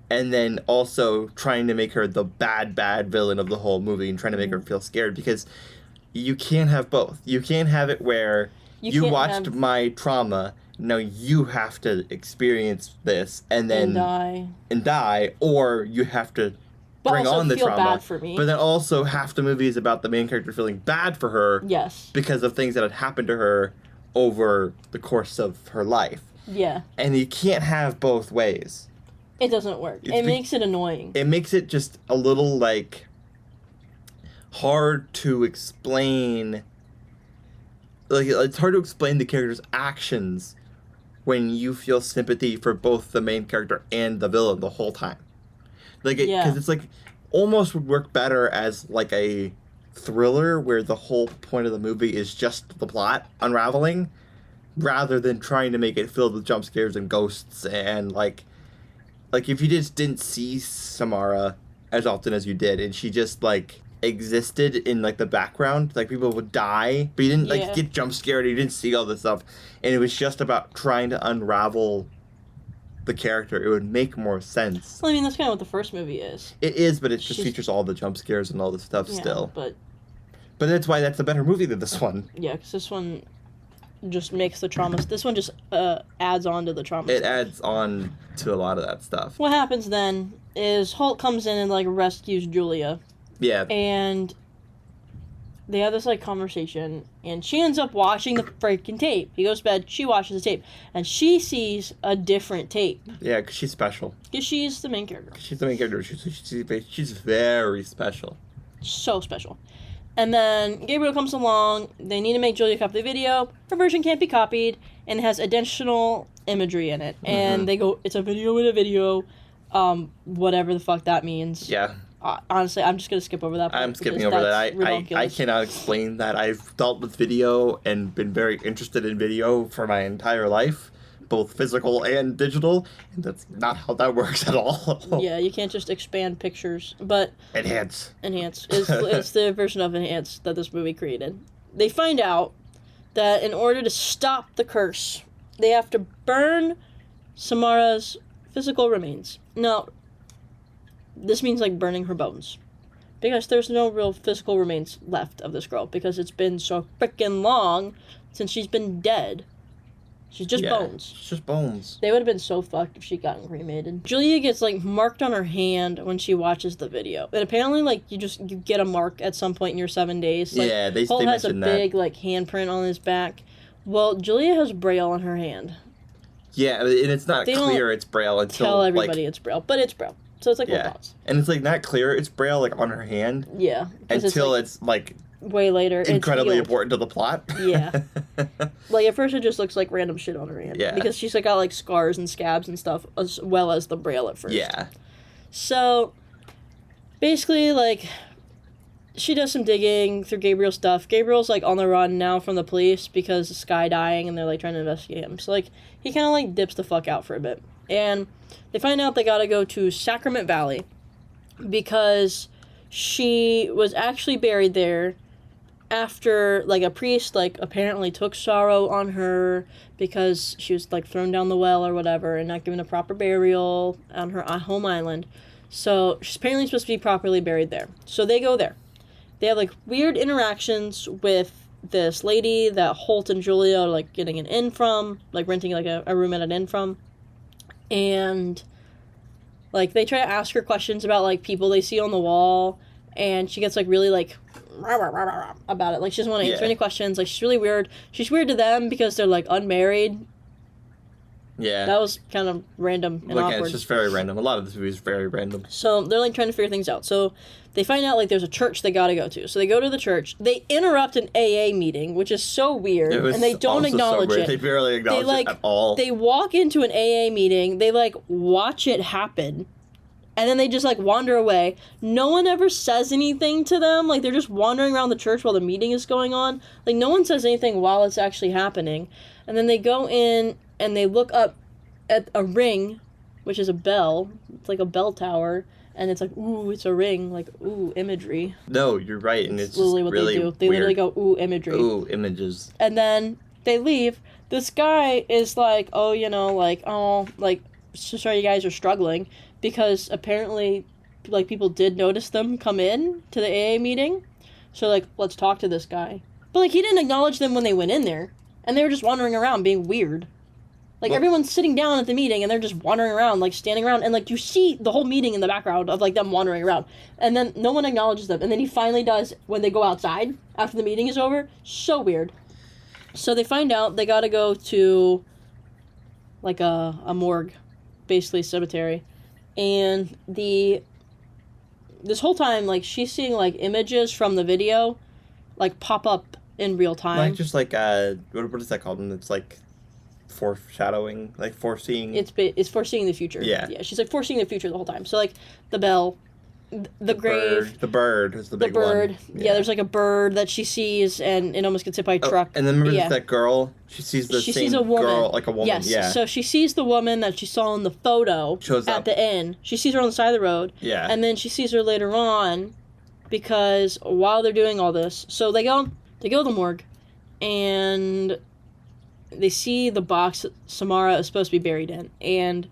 and then also trying to make her the bad villain of the whole movie and trying to make her feel scared because you can't have both. You can't have it where you watched my trauma, now you have to experience this and die, or you have to bring on the trauma,
bad for me.
But then also half the movie is about the main character feeling bad for her because of things that had happened to her over the course of her life.
Yeah.
And you can't have both ways.
It doesn't work. It makes it annoying.
It makes it just a little, like, hard to explain. Like, it's hard to explain the character's actions when you feel sympathy for both the main character and the villain the whole time. Like, because it's like almost would work better as like a thriller where the whole point of the movie is just the plot unraveling, rather than trying to make it filled with jump scares and ghosts and like if you just didn't see Samara as often as you did and she just like existed in like the background, like people would die, but you didn't like get jump scared, you didn't see all this stuff, and it was just about trying to unravel the character, it would make more sense.
Well, I mean, that's kind of what the first movie is.
It is, but it just features all the jump scares and all this stuff still.
But
that's why that's a better movie than this one.
Yeah, because this one just makes the trauma. This one just adds on to the trauma.
It adds on to a lot of that stuff.
What happens then is Holt comes in and like rescues Julia.
Yeah.
And they have this like conversation, and she ends up watching the freaking tape. He goes to bed, she watches the tape, and she sees a different tape.
Yeah, because she's special.
Because she's the main character.
She's the main character. She's very special.
So special. And then Gabriel comes along. They need to make Julia copy the video. Her version can't be copied, and it has additional imagery in it. And they go, it's a video in a video, whatever the fuck that means.
Yeah.
Honestly, I'm just going to skip over that part.
I'm skipping over that. I cannot explain that. I've dealt with video and been very interested in video for my entire life, both physical and digital, and that's not how that works at all.
Yeah, you can't just expand pictures, but...
Enhance.
It's the version of Enhance that this movie created. They find out that in order to stop the curse, they have to burn Samara's physical remains. Now, this means like burning her bones, because there's no real physical remains left of this girl because it's been so freaking long since she's been dead. She's just bones.
It's just bones.
They would have been so fucked if she'd gotten cremated. Julia gets, like, marked on her hand when she watches the video. And apparently, like, you get a mark at some point in your 7 days. Like,
yeah, they
Paul has a
mentioned
big,
that.
like, handprint on his back. Well, Julia has Braille on her hand.
Yeah, and it's not clear it's Braille until,
tell everybody
like,
it's Braille, but it's Braille. So it's, like, little dots.
And it's, like, not clear it's Braille, like, on her hand.
Yeah.
Until it's, like
way later.
Incredibly important to the plot.
Yeah. Like, at first it just looks like random shit on her hand.
Yeah.
Because she's, like, got, like, scars and scabs and stuff, as well as the Braille at first.
Yeah.
So, basically, like, she does some digging through Gabriel's stuff. Gabriel's, like, on the run now from the police because of Sky dying, and they're, like, trying to investigate him. So, like, he kind of, like, dips the fuck out for a bit. And they find out they gotta go to Sacrament Valley because she was actually buried there after, like, a priest, like, apparently took sorrow on her because she was, like, thrown down the well or whatever and not given a proper burial on her home island. So she's apparently supposed to be properly buried there. So they go there. They have, like, weird interactions with this lady that Holt and Julia are, like, getting an inn from, like, renting, like, a room at an inn from. And, like, they try to ask her questions about, like, people they see on the wall, and she gets, like, really, like, about it. Like, she doesn't want to answer any questions. Like, she's really weird. She's weird to them because they're, like, unmarried.
Yeah.
That was kind of random and awkward.
It's just very random. A lot of this movie is very random.
So they're, like, trying to figure things out. So they find out, like, there's a church they gotta go to. So they go to the church. They interrupt an AA meeting, which is so weird. And they don't acknowledge it.
They barely acknowledge it at all.
They walk into an AA meeting. They, like, watch it happen. And then they just, like, wander away. No one ever says anything to them. Like, they're just wandering around the church while the meeting is going on. Like, no one says anything while it's actually happening. And then they go in and they look up at a ring, which is a bell. It's like a bell tower. And it's like, ooh, it's a ring. Like, ooh, imagery.
No, you're right. And it's
literally
just
what
really
they do. They literally go, ooh, imagery.
Ooh, images.
And then they leave. This guy is like, oh, you know, like, oh, like, so sorry you guys are struggling. Because apparently, like, people did notice them come in to the AA meeting. So, like, let's talk to this guy. But, like, he didn't acknowledge them when they went in there. And they were just wandering around being weird. Like, everyone's sitting down at the meeting, and they're just wandering around, like, standing around. And, like, you see the whole meeting in the background of, like, them wandering around. And then no one acknowledges them. And then he finally does when they go outside after the meeting is over. So weird. So they find out they gotta go to, like, a morgue. Basically a cemetery. And this whole time, like, she's seeing, like, images from the video, like, pop up in real time.
Like, just, like, what is that called? And it's, like, foreshadowing, like, foreseeing.
It's foreseeing the future.
Yeah.
Yeah, she's, like, foreseeing the future the whole time. So, like, the bell, the grave.
The bird is the big
one. The bird.
one.
Yeah, there's, like, a bird that she sees, and it almost gets hit by a truck.
And then remember that girl? She sees the same
a woman.
girl, like a woman,
yes.
yeah.
So she sees the woman that she saw in the photo at the inn. She sees her on the side of the road.
Yeah.
And then she sees her later on because while they're doing all this, so they go to the morgue and they see the box that Samara is supposed to be buried in. And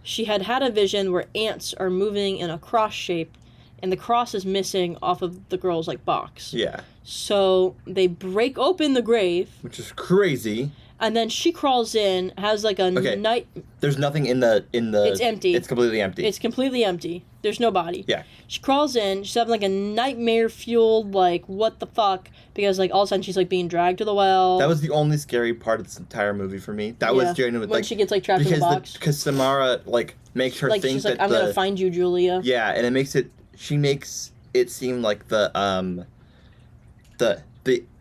she had a vision where ants are moving in a cross shape and the cross is missing off of the girl's, like, box.
Yeah.
So they break open the grave.
Which is crazy.
And then she crawls in, has, like, a night...
There's nothing in the... It's
empty.
It's completely empty.
It's completely empty. There's no body.
Yeah.
She crawls in, she's having, like, a nightmare-fueled, like, what the fuck? Because, like, all of a sudden she's, like, being dragged to the well.
That was the only scary part of this entire movie for me. That was genuinely,
when she gets, like, trapped in the box.
Because Samara, like, makes her think
she's
that
like, I'm gonna find you, Julia.
Yeah, and it makes it... She makes it seem like the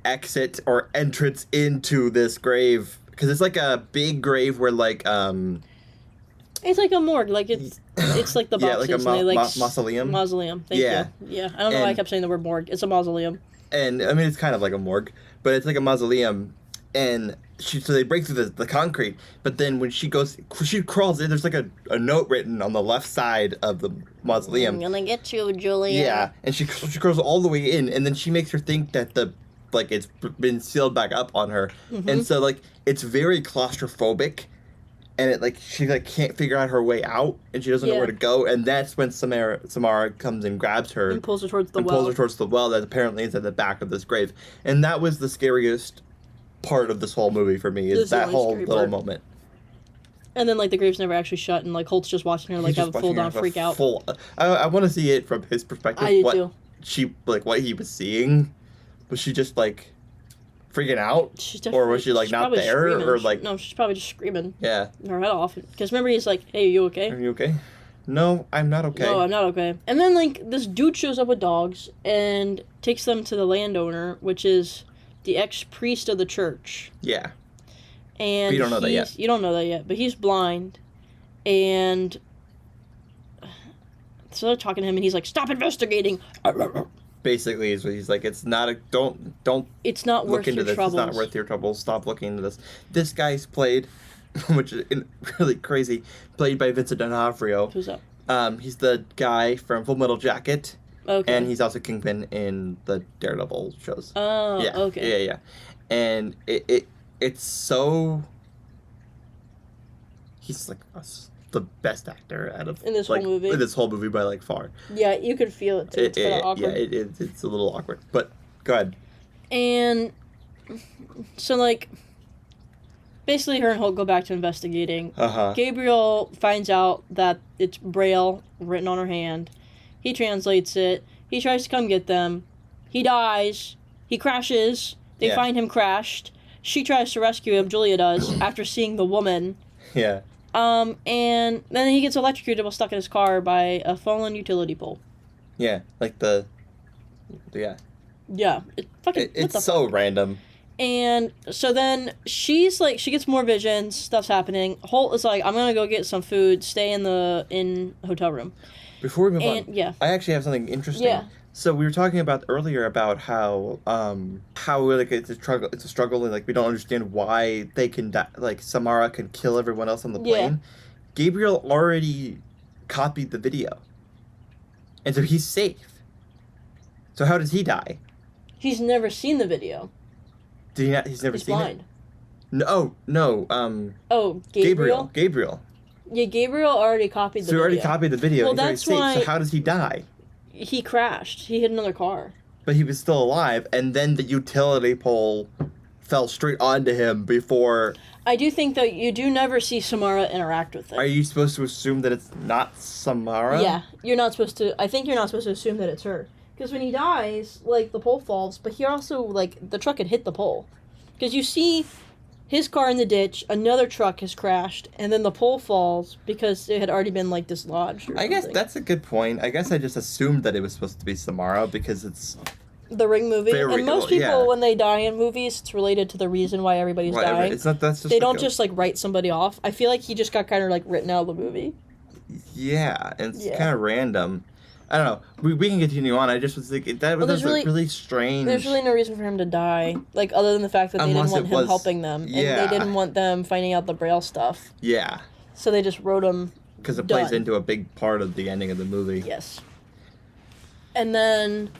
exit or entrance into this grave, because it's like a big grave where, like,
it's like a morgue, like it's like the boxes.
Yeah, like a
and they, like,
mausoleum.
Thank you. Yeah, I don't know why I kept saying the word morgue. It's a mausoleum.
And I mean, it's kind of like a morgue, but it's like a mausoleum. And so they break through the concrete, but then when she crawls in, there's like a note written on the left side of the mausoleum.
I'm gonna get you, Julia.
Yeah, and she crawls all the way in, and then she makes her think that it's been sealed back up on her, and so, like, it's very claustrophobic, and it, like, she, like, can't figure out her way out, and she doesn't know where to go, and that's when Samara comes and grabs her
and pulls her towards the well.
Pulls her towards the well that apparently is at the back of this grave, and that was the scariest part of this whole movie for me,
This
is
is the
that
only
whole
scary
little
part.
moment.
And then, like, the grave's never actually shut, and, like, Holt's just watching her, like,
He's
have
just
a full-down
watching her
freak
have a
out.
full- I want to see it from his perspective.
I do
what
too.
what he was seeing. Was she just, like, freaking out?
She's
Or was she, like,
she's
not
probably
there?
screaming.
Or, like...
No, she's probably just screaming
Yeah.
her head off. Because remember, he's like, hey, you okay?
Are you okay? No, I'm not okay.
No, I'm not okay. And then, like, this dude shows up with dogs and takes them to the landowner, which is the ex-priest of the church.
Yeah.
And
But you don't know that yet.
You don't know that yet, but he's blind. And so they're talking to him, and he's like, stop investigating!
Basically, is what he's like, it's not a... Don't
It's not
look
worth
into
your
this.
troubles.
It's not worth your troubles. Stop looking into this. This guy's played, which is really crazy, played by Vincent D'Onofrio.
Who's up?
He's the guy from Full Metal Jacket,
Okay.
and he's also Kingpin in the Daredevil shows.
Oh,
yeah,
okay.
Yeah. And it's so... He's like the best actor out of...
In this whole movie?
In this whole movie by, like, far.
Yeah, you could feel it, too. It's kind of awkward.
Yeah, it's a little awkward. But, go ahead.
And so, like, basically her and Hulk go back to investigating.
Uh-huh.
Gabriel finds out that it's Braille written on her hand. He translates it. He tries to come get them. He dies. He crashes. They
Yeah.
find him crashed. She tries to rescue him, Julia does, after seeing the woman.
Yeah.
And then he gets electrocuted while stuck in his car by a fallen utility pole.
Yeah, like yeah.
Yeah.
It's so random.
And so then she's like, she gets more visions, stuff's happening. Holt is like, I'm gonna go get some food, stay in the hotel room.
Before we move on,
Yeah.
I actually have something interesting.
Yeah.
So we were talking about earlier about how like it's a struggle and like we don't understand why they can die, like Samara can kill everyone else on the plane.
Yeah.
Gabriel already copied the video, and so he's safe. So how does he die?
He's never seen the video.
Did he not? He's never
He's
seen
blind.
it. No.
Oh, Gabriel?
Gabriel.
Yeah, Gabriel already copied the
So he
video.
already copied the video.
Well,
and he's already
that's
safe.
why-
So how does he die?
He crashed. He hit another car.
But he was still alive, and then the utility pole fell straight onto him before...
I do think that you do never see Samara interact with it.
Are you supposed to assume that it's not Samara?
Yeah, you're not supposed to. I think you're not supposed to assume that it's her. Because when he dies, like, the pole falls, but he also, like, the truck had hit the pole. Because you see his car in the ditch, another truck has crashed, and then the pole falls because it had already been, like, dislodged or
I guess
something.
that's a good point. I guess I just assumed that it was supposed to be Samara because it's...
The Ring movie.
Very-
And most
well,
people,
yeah.
when they die in movies, it's related to the reason why everybody's
whatever.
dying.
It's not... That's just
They
like
don't
a-
just, like, write somebody off. I feel like he just got kind of, like, written out of the movie.
Yeah, and it's
Yeah.
kind of random. I don't know. We can continue on. I just was like... That was
there's
really strange.
There's really no reason for him to die, like, other than the fact that they
Unless
didn't want
it
him
was-
helping them. And
yeah.
they didn't want them finding out the Braille stuff.
Yeah.
So they just wrote him.
Because it plays
Done.
into a big part of the ending of the movie.
Yes. And then,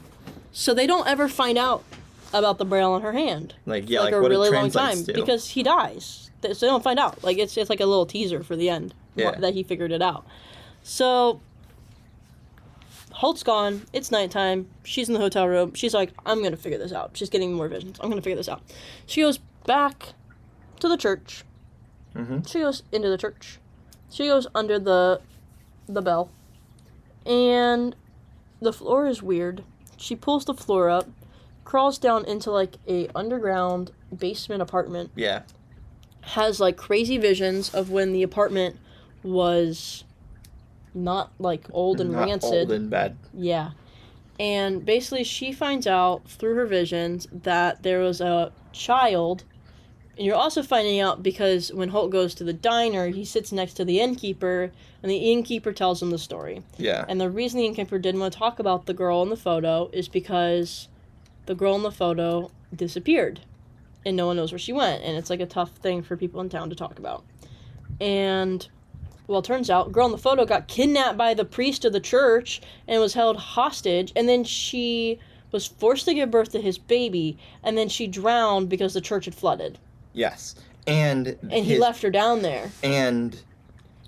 so they don't ever find out about the Braille on her hand.
Like, yeah,
for,
like
a
what
really
it
long
translates
time
to.
because he dies. So they don't find out. Like, it's like a little teaser for the end.
Yeah.
That he figured it out. So Holt's gone. It's nighttime. She's in the hotel room. She's like, I'm gonna figure this out. She's getting more visions. I'm gonna figure this out. She goes back to the church.
Mm-hmm.
She goes into the church. She goes under the bell. And the floor is weird. She pulls the floor up, crawls down into like a underground basement apartment.
Yeah.
Has like crazy visions of when the apartment was not like old and
Not
rancid.
old and bad.
Yeah. And basically she finds out through her visions that there was a child. And you're also finding out because when Holt goes to the diner, he sits next to the innkeeper, and the innkeeper tells him the story.
Yeah.
And the reason the innkeeper didn't want to talk about the girl in the photo is because the girl in the photo disappeared. And no one knows where she went. And it's like a tough thing for people in town to talk about. And, well, it turns out, girl in the photo got kidnapped by the priest of the church and was held hostage. And then she was forced to give birth to his baby. And then she drowned because the church had flooded.
Yes. And
And he left her down there.
And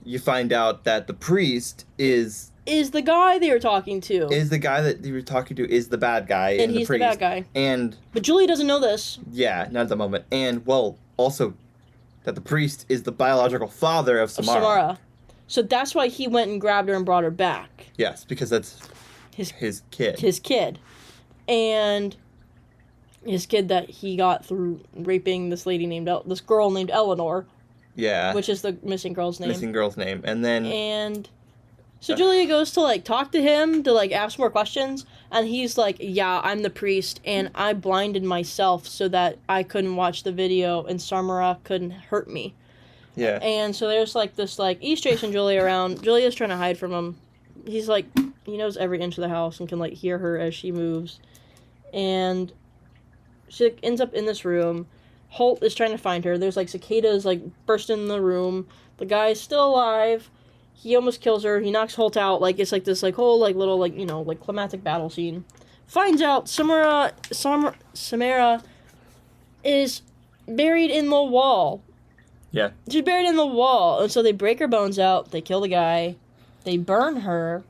you find out that the priest is
the guy they were talking to.
Is the guy that you were talking to is the bad guy.
And he's the bad guy.
But
Julia doesn't know this.
Yeah, not at the moment. And, well, also that the priest is the biological father of Samara.
So that's why he went and grabbed her and brought her back.
Yes, because that's his kid.
His kid. And his kid that he got through raping this girl named Eleanor.
Yeah.
Which is the missing girl's name.
And then...
So Julia goes to, like, talk to him, to, like, ask more questions, and he's like, yeah, I'm the priest, and I blinded myself so that I couldn't watch the video and Samara couldn't hurt me.
Yeah.
And so there's, like, this, like, he's chasing Julia around. Julia's trying to hide from him. He's, like, he knows every inch of the house and can, like, hear her as she moves. And she, like, ends up in this room. Holt is trying to find her. There's, like, cicadas, like, bursting in the room. The guy's still alive. He almost kills her. He knocks Holt out. Like, it's like this, like, whole, like, little, like, you know, like, climactic battle scene. Finds out Samara is buried in the wall.
Yeah.
She's buried in the wall. And so they break her bones out. They kill the guy. They burn her.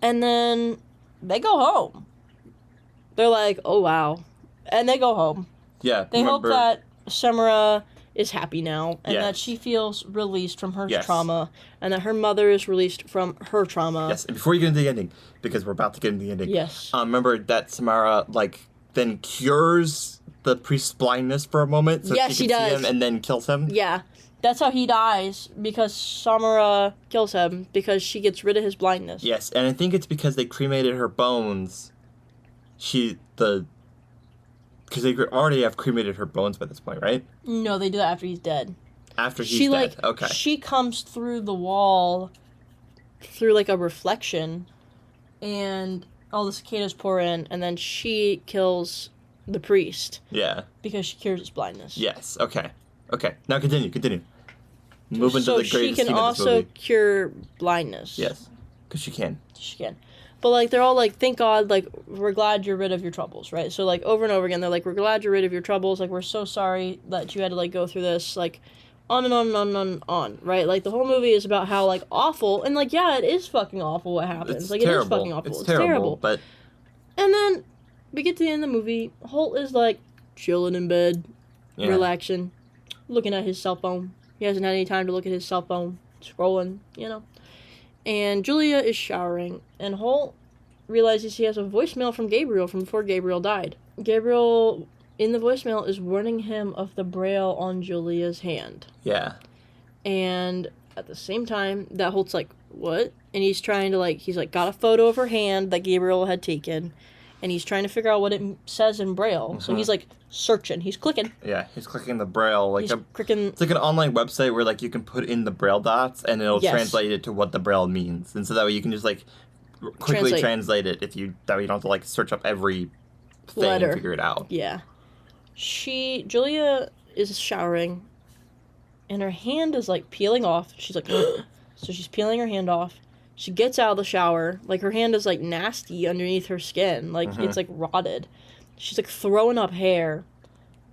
And then they go home. They're like, oh, wow. And they go home.
Yeah.
They hope that Samara is happy now, and that she feels released from her trauma, and that her mother is released from her trauma.
Yes, and before you get into the ending, because we're about to get into the ending, remember that Samara, like, then cures the priest's blindness for a moment, so she can see him and then kills him?
Yeah, that's how he dies, because Samara kills him, because she gets rid of his blindness.
Yes, and I think it's because they cremated her bones. Because they already have cremated her bones by this point, right?
No, they do that after he's dead.
After he's dead, okay.
She comes through the wall, through, like, a reflection, and all the cicadas pour in, and then she kills the priest.
Yeah.
Because she cures his blindness.
Yes, okay. Okay, now continue. Move into the greatest scene of this movie.
So she can also cure blindness.
Yes, because she can.
She can. But, like, they're all like, thank God, like, we're glad you're rid of your troubles, right? So, like, over and over again, they're like, we're glad you're rid of your troubles. Like, we're so sorry that you had to, like, go through this. Like, on and on and on and on, right? Like, the whole movie is about how, like, awful. And, like, yeah, it is fucking awful what happens.
It's
like,
terrible.
It is fucking awful.
It's terrible. But...
And then we get to the end of the movie. Holt is, like, chilling in bed, relaxing, looking at his cell phone. He hasn't had any time to look at his cell phone, scrolling, you know. And Julia is showering, and Holt realizes he has a voicemail from Gabriel from before Gabriel died. Gabriel, in the voicemail, is warning him of the braille on Julia's hand.
Yeah.
And at the same time, that Holt's like, what? And he's trying to, like, he's, like, got a photo of her hand that Gabriel had taken, and he's trying to figure out what it says in braille. Mm-hmm. So he's, like, searching. He's clicking.
Yeah, he's clicking the braille. Like,
clicking.
It's like an online website where, like, you can put in the braille dots, and it'll translate it to what the braille means. And so that way you can just, like, quickly translate it that way you don't have to, like, search up every thing and figure it out.
Yeah. Julia is showering, and her hand is, like, peeling off. She's like, so she's peeling her hand off. She gets out of the shower. Like, her hand is, like, nasty underneath her skin. Like, it's, like, rotted. She's, like, throwing up hair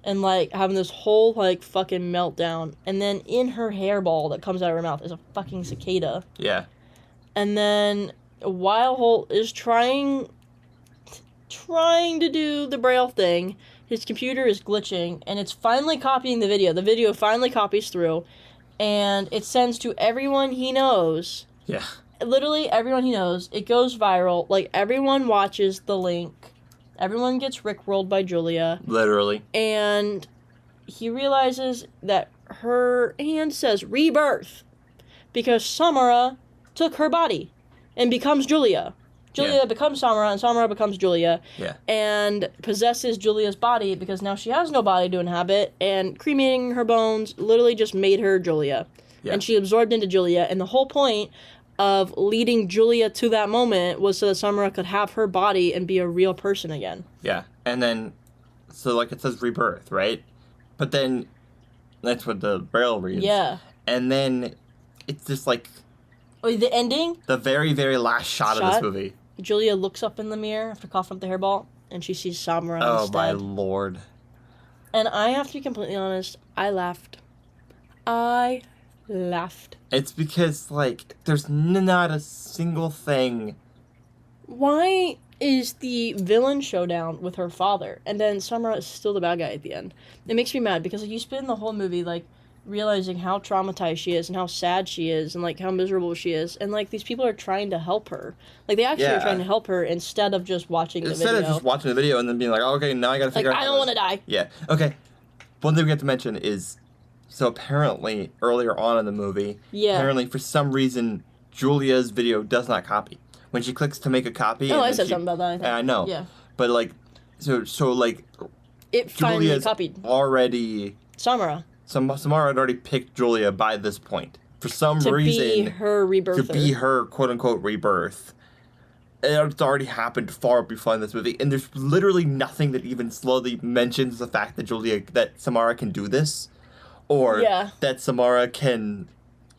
and, like, having this whole, like, fucking meltdown. And then in her hairball that comes out of her mouth is a fucking cicada.
Yeah.
And then while Holt is trying to do the braille thing, his computer is glitching, and it's finally copying the video. The video finally copies through, and it sends to everyone he knows.
Yeah.
Literally everyone he knows. It goes viral. Like, everyone watches the link. Everyone gets rickrolled by Julia.
Literally.
And he realizes that her hand says rebirth because Samara took her body and becomes Julia. Julia becomes Samara, and Samara becomes Julia.
Yeah.
And possesses Julia's body because now she has no body to inhabit, and cremating her bones literally just made her Julia. Yeah. And she absorbed into Julia, and the whole point of leading Julia to that moment was so that Samara could have her body and be a real person again.
Yeah. And then, so, like, it says rebirth, right? But then, that's what the braille reads.
Yeah.
And then, it's just, like...
Oh, the ending?
The very, very last shot of this movie.
Julia looks up in the mirror after coughing up the hairball, and she sees Samara instead.
Oh, my lord.
And I have to be completely honest, I laughed. I laughed.
It's because, like, there's not a single thing.
Why is the villain showdown with her father, and then Samara is still the bad guy at the end? It makes me mad, because, like, you spend the whole movie, like, realizing how traumatized she is, and how sad she is, and, like, how miserable she is, and, like, these people are trying to help her. Like, they actually are trying to help her instead of just watching the video.
Instead of just watching the video and then being like, oh, okay, now I gotta figure out
I don't want to die.
Yeah, okay. One thing we have to mention is, so apparently, earlier on in the movie, apparently, for some reason, Julia's video does not copy. When she clicks to make a copy...
Oh, I said something about that, I think.
I know.
Yeah.
But, like, so like...
It finally
Julia's
copied.
already...
Samara.
Samara had already picked Julia by this point. For some reason...
To be her rebirth.
To be her, quote-unquote, rebirth. It's already happened far before in this movie, and there's literally nothing that even slowly mentions the fact that Samara can do this, or that Samara can,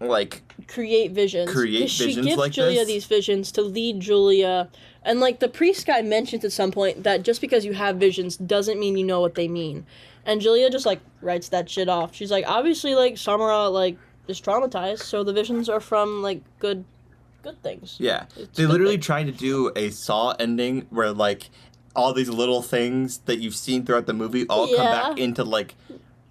like...
create visions. She gives
like
Julia
this.
these visions to lead Julia, and, like, the priest guy mentions at some point that just because you have visions doesn't mean you know what they mean. And Julia just, like, writes that shit off. She's like, obviously, like, Samara, like, is traumatized, so the visions are from, like, good things.
Yeah. They literally tried to do a Saw ending where, like, all these little things that you've seen throughout the movie all come back into, like,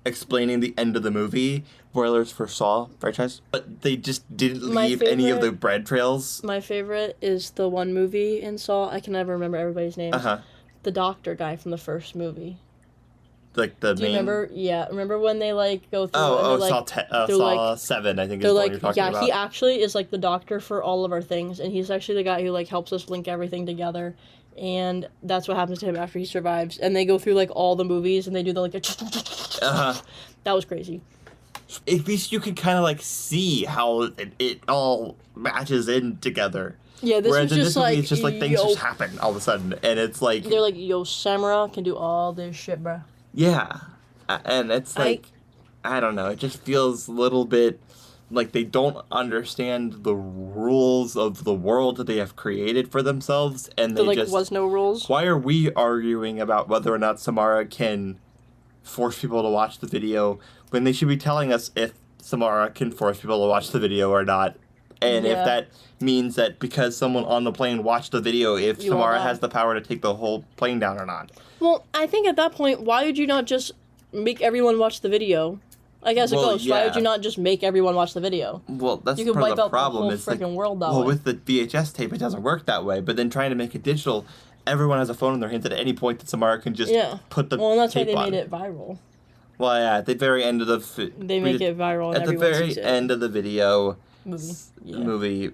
explaining the end of the movie. Spoilers for Saw franchise. But they just didn't leave any of the bread trails.
My favorite is the one movie in Saw. I can never remember everybody's names. The doctor guy from the first movie.
Like the
Do you remember? Yeah, remember when they, like, go through?
Saw 7, I think is the one you're talking about.
Yeah, he actually is, like, the doctor for all of our things, and he's actually the guy who, like, helps us link everything together, and that's what happens to him after he survives. And they go through, like, all the movies, and they do the, like, That was crazy.
At least you could kind of, like, see how it all matches in together.
Yeah, this
Whereas
was
in
just
this movie,
like,
it's just like things just happen all of a sudden, and it's like
they're like, yo, Samara can do all this shit, bro.
Yeah, and it's like I don't know. It just feels a little bit like they don't understand the rules of the world that they have created for themselves, and they just
was no rules.
Why are we arguing about whether or not Samara can force people to watch the video when they should be telling us if Samara can force people to watch the video or not? And if that means that because someone on the plane watched the video, if Samara has the power to take the whole plane down or not.
Well, I think at that point, why would you not just make everyone watch the video? Like, as a ghost, why would you not just make everyone watch the video?
Well, that's
you could
part
wipe
of the
out
problem.
The whole freaking world that way.
Well, with the VHS tape, it doesn't work that way. But then trying to make it digital, everyone has a phone in their hands at any point that Samara can just put the tape on.
Well, and that's why they made it viral.
Well, yeah, at the very end of the...
They make it viral and everyone sees it.
At the very end of the video... Movie...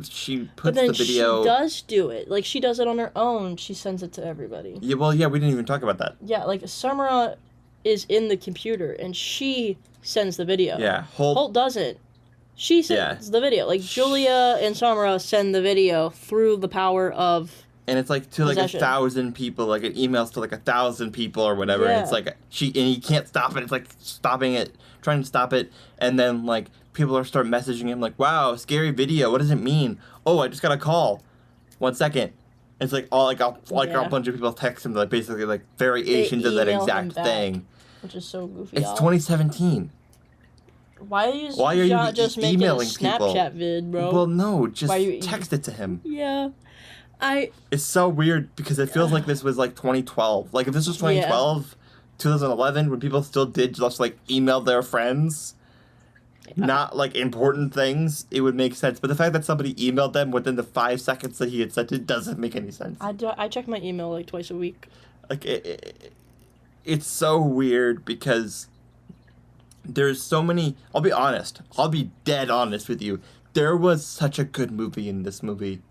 She puts the video...
She does do it. Like, she does it on her own. She sends it to everybody.
Yeah, well, yeah, we didn't even talk about that.
Yeah, like, Samara is in the computer, and she sends the video.
Yeah,
Holt doesn't. She sends the video. Like, Julia and Samara send the video through the power of...
And it's like to like
possession.
1,000 people, like it emails to like 1,000 people or whatever. And it's like and he can't stop it. It's like stopping it, trying to stop it, and then like people are start messaging him like, "Wow, scary video. What does it mean? Oh, I just got a call. 1 second." It's like all a bunch of people text him like basically like variations of that exact thing,
which is so goofy.
It's 2017.
Why are you not just making a Snapchat vid, bro?
Well, no, just text it to him.
Yeah.
It's so weird because it feels like this was like 2012. Like if this was 2012, 2011, when people still did just like email their friends, not like important things, it would make sense. But the fact that somebody emailed them within the 5 seconds that he had sent it doesn't make any sense.
I check my email like twice a week.
Like it's so weird because there's so many. I'll be honest. I'll be dead honest with you. There was such a good movie in this movie.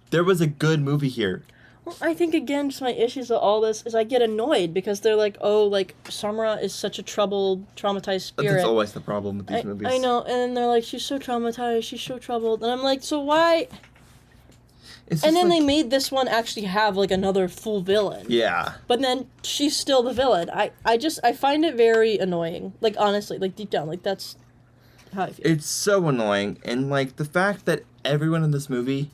There was a good movie here.
Well, I think, again, just my issues with all this is I get annoyed because they're like, oh, like, Samara is such a troubled, traumatized spirit.
That's always the problem with these movies.
I know, and then they're like, she's so traumatized, she's so troubled. And I'm like, so why? And then they made this one actually have, like, another full villain.
Yeah.
But then she's still the villain. I find it very annoying. Like, honestly, like, deep down, like, that's how I feel.
It's so annoying. And, like, the fact that everyone in this movie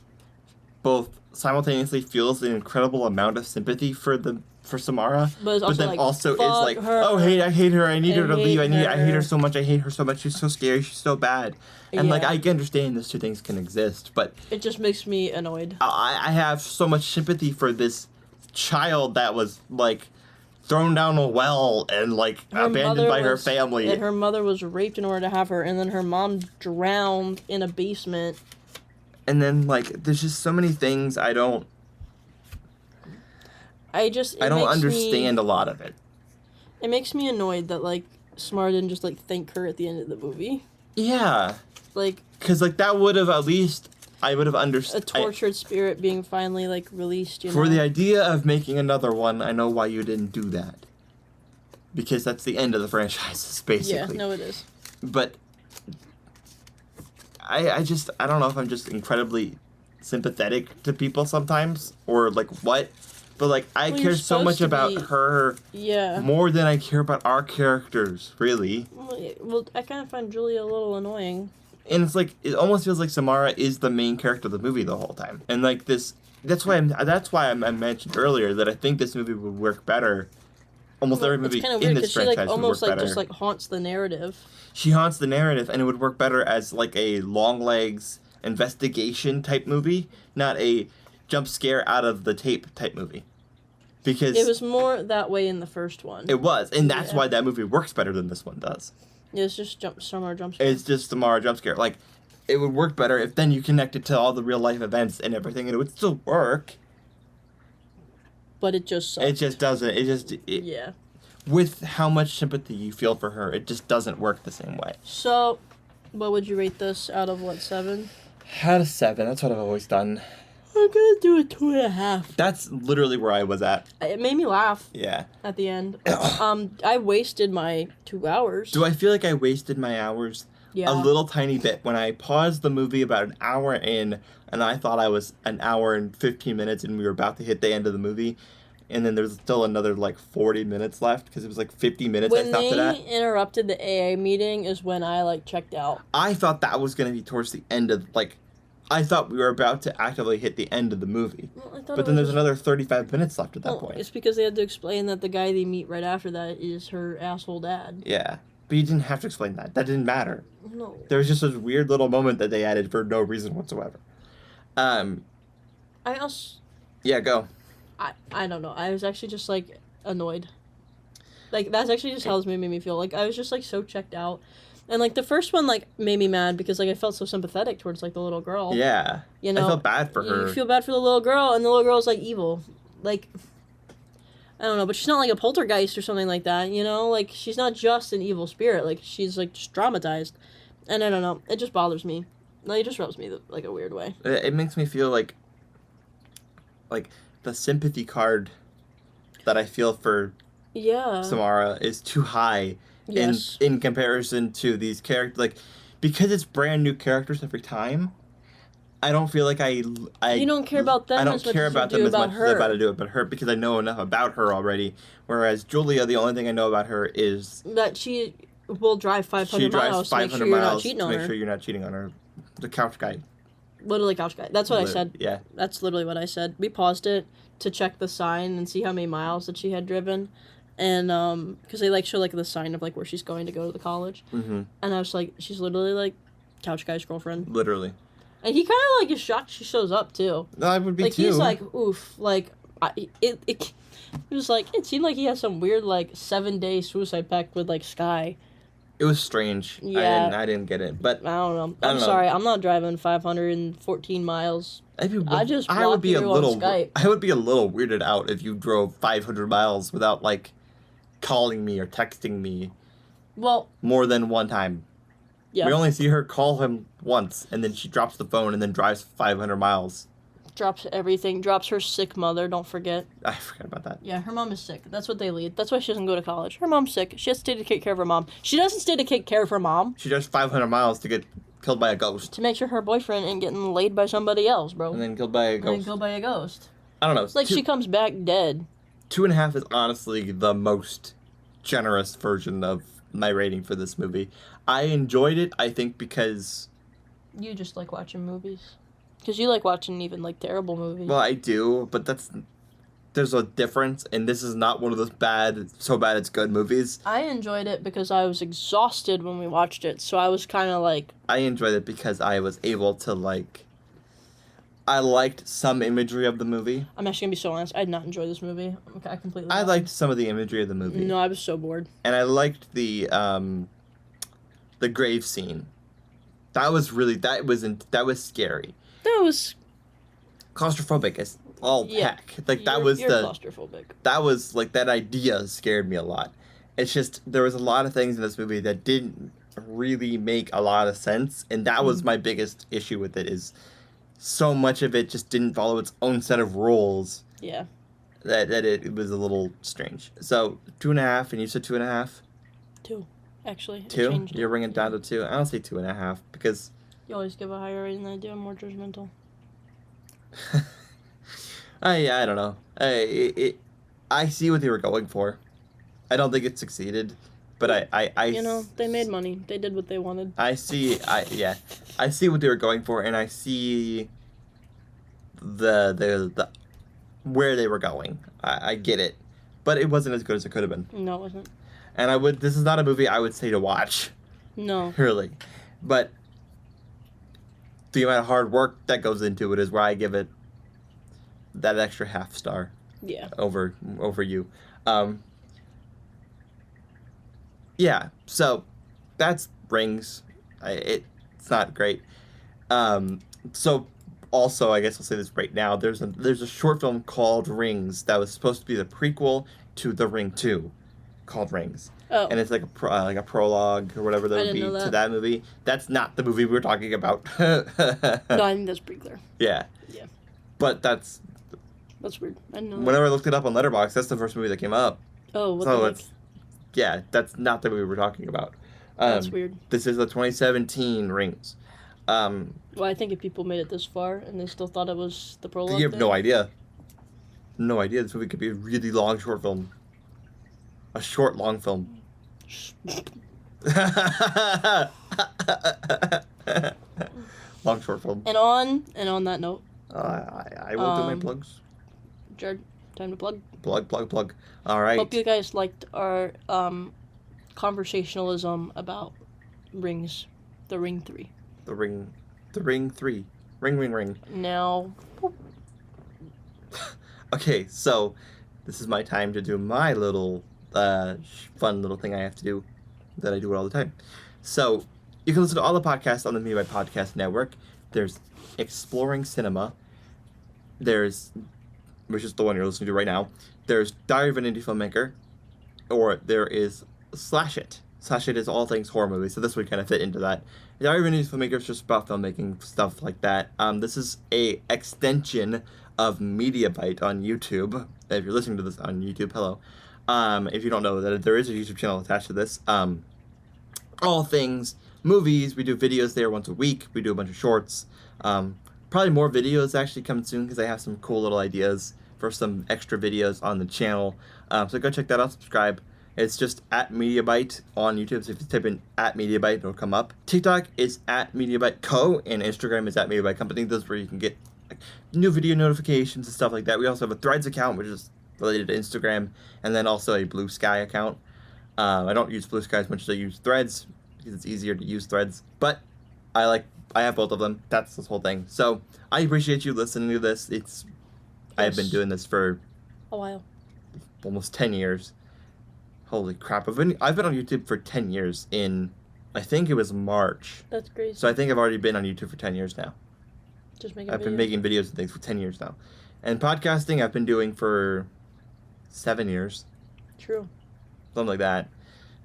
both simultaneously feels an incredible amount of sympathy for the for Samara,
But it's also
then
like,
also is
fuck
like,
her.
oh hey, I hate her, I need her to leave, I hate her
her.
so much, I hate her so much, she's so scary, she's so bad. And like
Yeah.
I can understand those two things can exist, but
It just makes me annoyed.
I have so much sympathy for this child that was like thrown down a well and like abandoned by her family.
And her mother was raped in order to have her, and then her mom drowned in a basement.
And then like there's just so many things I don't understand a lot of it.
It makes me annoyed that like Samara didn't just like thank her at the end of the movie.
Yeah.
Like,
because like that would have at least I would have understood
a tortured spirit being finally like released. You
for
know?
the idea of making another one. I know why you didn't do that, because that's the end of the franchise basically.
Yeah, no, it is.
But I don't know if I'm just incredibly sympathetic to people sometimes or like what, but like I
Well,
care
you're
so much
supposed to
about
be-
her
Yeah.
more than I care about our characters, really.
Well, I kind of find Julia a little annoying.
And it's like it almost feels like Samara is the main character of the movie the whole time. And like this, that's why I mentioned earlier that I think this movie would work better. Almost every movie
It's kind of
in
weird
this
because she like
franchise would work
almost like
better.
just like haunts the narrative.
She haunts the narrative, and it would work better as like a Longlegs investigation type movie, not a jump scare out of the tape type movie. Because
It was more that way in the first one.
it was, and that's
Yeah.
why that movie works better than this one does.
It's just Samara jump scare.
It's just Samara jump scare. Like, it would work better if then you connected to all the real life events and everything, and it would still work.
But it just sucked.
It just doesn't.
Yeah.
With how much sympathy you feel for her, it just doesn't work the same way.
So, what would you rate this out of 7?
Out of 7, that's what I've always done.
I'm gonna do a 2.5.
That's literally where I was at.
It made me laugh
Yeah.
at the end. I wasted my 2 hours.
Do I feel like I wasted my hours?
Yeah.
A little tiny bit. When I paused the movie about an hour in, and I thought I was an hour and 15 minutes and we were about to hit the end of the movie, and then there's still another like 40 minutes left because it was like 50 minutes I
When
stopped it at.
they interrupted the AA meeting is when I like checked out.
I thought that was going to be towards the end of, like, I thought we were about to actively hit the end of the movie.
Well, I thought
But then there's another 35 minutes left at that point.
It's because they had to explain that the guy they meet right after that is her asshole dad.
Yeah. But you didn't have to explain that. That didn't matter.
No.
There was just this weird little moment that they added for no reason whatsoever.
I also...
Yeah, go.
I don't know. I was actually just, like, annoyed. Like, that's actually just how this movie made me feel. Like, I was just, like, so checked out. And, like, the first one, like, made me mad because, like, I felt so sympathetic towards, like, the little girl.
Yeah.
You know?
I felt bad for her.
You feel bad for the little girl, and the little girl's, like, evil. Like, I don't know, but she's not, like, a poltergeist or something like that, you know? Like, she's not just an evil spirit. Like, she's, like, just traumatized. And I don't know. It just bothers me. Like, it just rubs me, like, a weird way.
It makes me feel like the sympathy card that I feel for
Yeah.
Samara is too high
Yes.
in comparison to these characters. Like, because it's brand new characters every time, I don't feel like I
You don't care about them
I don't
as much
care
as you
about
do
them as
about
much
her.
as I'm about to do it, but her, because I know enough about her already. Whereas Julia, the only thing I know about her is
That she will drive 500
she drives
miles to make
500
sure you're not
miles
cheating
to
on
make
her.
sure you're not cheating on her. The couch guy.
Literally couch guy. That's what I said.
Yeah.
That's literally what I said. We paused it to check the sign and see how many miles that she had driven. And, because they, like, show, like, the sign of, like, where she's going to go to the college.
Mm-hmm.
And I was like, she's literally, like, couch guy's girlfriend.
Literally.
And he kind of, like, is shocked she shows up, too.
No, I would be
Like,
too.
he's like, oof. Like, it was like, it seemed like he had some weird, like, 7-day suicide pact with, like, Sky.
It was strange.
Yeah.
I didn't get it, but
I don't know.
I
I'm
don't know.
sorry. I'm not driving 514 miles.
I would be a little.
Skype.
I would be a little weirded out if you drove 500 miles without like calling me or texting me
Well,
more than one time.
yeah.
We only see her call him once, and then she drops the phone and then drives 500 miles.
Drops everything. Drops her sick mother. Don't forget.
I forgot about that.
Yeah, her mom is sick. That's what they lead. That's why she doesn't go to college. Her mom's sick. She has to stay to take care of her mom. She doesn't stay to take care of her mom
She drives 500 miles to get killed by a ghost,
to make sure her boyfriend ain't getting laid by somebody else, bro.
and then killed by a
And then
ghost.
killed by a ghost.
I don't know.
It's like she comes back dead.
2.5 is honestly the most generous version of my rating for this movie. I enjoyed it, I think, because...
You just like watching movies. Because you like watching even, like, terrible movies.
Well, I do, but that's there's a difference, and this is not one of those so bad it's good movies.
I enjoyed it because I was exhausted when we watched it, so I was kind of like...
I enjoyed it because I was able to, like... I liked some imagery of the movie.
I'm actually going to be so honest, I did not enjoy this movie. Okay, I completely...
I liked some of the imagery of the movie.
No, I was so bored.
And I liked the grave scene. That was scary.
That was...
Claustrophobic as all heck. Like,
you're claustrophobic.
That was, like, that idea scared me a lot. It's just, there was a lot of things in this movie that didn't really make a lot of sense, and that was my biggest issue with it, is so much of it just didn't follow its own set of rules.
Yeah.
That it was a little strange. So, 2.5, and you said 2.5?
2, actually.
2? You're bringing it down to 2? I don't say 2.5, because...
You always give a higher rating than I do. I'm more judgmental.
I don't know. I see what they were going for. I don't think it succeeded, but I
you know, they made money. They did what they wanted.
I see what they were going for, and I see the where they were going. I get it, but it wasn't as good as it could have been.
No, it wasn't.
And this is not a movie I would say to watch.
No.
Really, but the amount of hard work that goes into it is where I give it that extra half star.
Yeah.
Over you. Yeah, so that's Rings. It's not great. So also, I guess I'll say this right now. There's a short film called Rings that was supposed to be the prequel to The Ring 2, called Rings.
Oh.
And it's like a prologue or whatever that would be to that movie. That's not the movie we're talking about.
No, I think that's pretty clear.
Yeah.
Yeah.
But that's
weird. I didn't know that.
Whenever I looked it up on Letterboxd, that's the first movie that came up.
Oh, what
so
the
heck? Yeah, that's not the movie we're talking about.
That's weird.
This is the 2017 Rings.
Well, I think if people made it this far and they still thought it was the prologue,
you have no idea. No idea. This movie could be a really long short film. A short long film. Long short film.
And on that note,
I will do my plugs.
Jared, time to plug.
Plug. All right.
Hope you guys liked our conversationalism about Rings, the Ring 3.
The Ring 3. Ring.
Now.
Okay, so this is my time to do my little fun little thing I have to do that I do it all the time. So you can listen to all the podcasts on the Me by Podcast Network. There's Exploring Cinema. There's, which is the one you're listening to right now. There's Diary of an Indie Filmmaker, or there is Slash It. Slash It is all things horror movies, so this would kind of fit into that. Diary of an Indie Filmmaker is just about filmmaking, stuff like that. This is a extension of Mediabyte on YouTube. If you're listening to this on YouTube, hello. If you don't know that there is a YouTube channel attached to this, all things movies. We do videos there once a week. We do a bunch of shorts. Probably more videos actually coming soon because I have some cool little ideas for some extra videos on the channel. So go check that out. Subscribe. It's just at Mediabyte on YouTube. So if you type in at Mediabyte, it'll come up. TikTok is at Mediabyte Co. and Instagram is at Mediabyte Company. Those are where you can get new video notifications and stuff like that. We also have a Threads account, which is related to Instagram, and then also a Bluesky account. I don't use Bluesky as much as I use Threads because it's easier to use Threads, but I have both of them. That's this whole thing. So I appreciate you listening to this. I have been doing this for
a while,
almost 10 years. Holy crap! I've been on YouTube for 10 years. I think it was March.
That's crazy.
So I think I've already been on YouTube for 10 years now.
I've
been making videos and things for 10 years now. And podcasting I've been doing for 7 years.
True.
Something like that.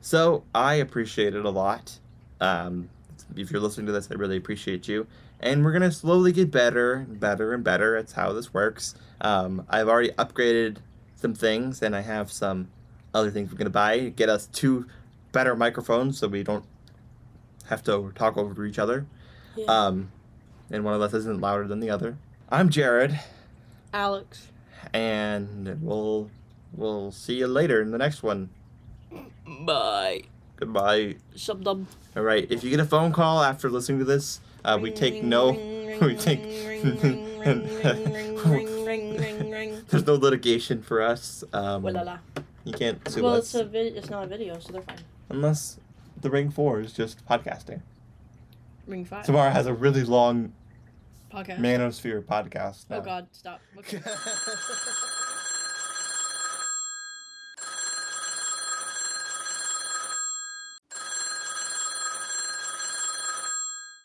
So I appreciate it a lot. If you're listening to this, I really appreciate you. And we're going to slowly get better and better and better. That's how this works. I've already upgraded some things, and I have some other things we're going to buy. Get us 2 better microphones so we don't have to talk over each other.
Yeah.
And one of us isn't louder than the other. I'm Jared.
Alex.
And we'll see you later in the next one.
Bye.
Goodbye.
Sub-dub.
All right. If you get a phone call after listening to this, we take no. We take. There's no litigation for us.
Walala.
You can't sue
Well,
us.
it's not a video, so they're fine.
Unless the Ring 4 is just podcasting.
Ring 5.
Samara has a really long
Podcast.
Manosphere podcast now.
Oh God, stop. Okay.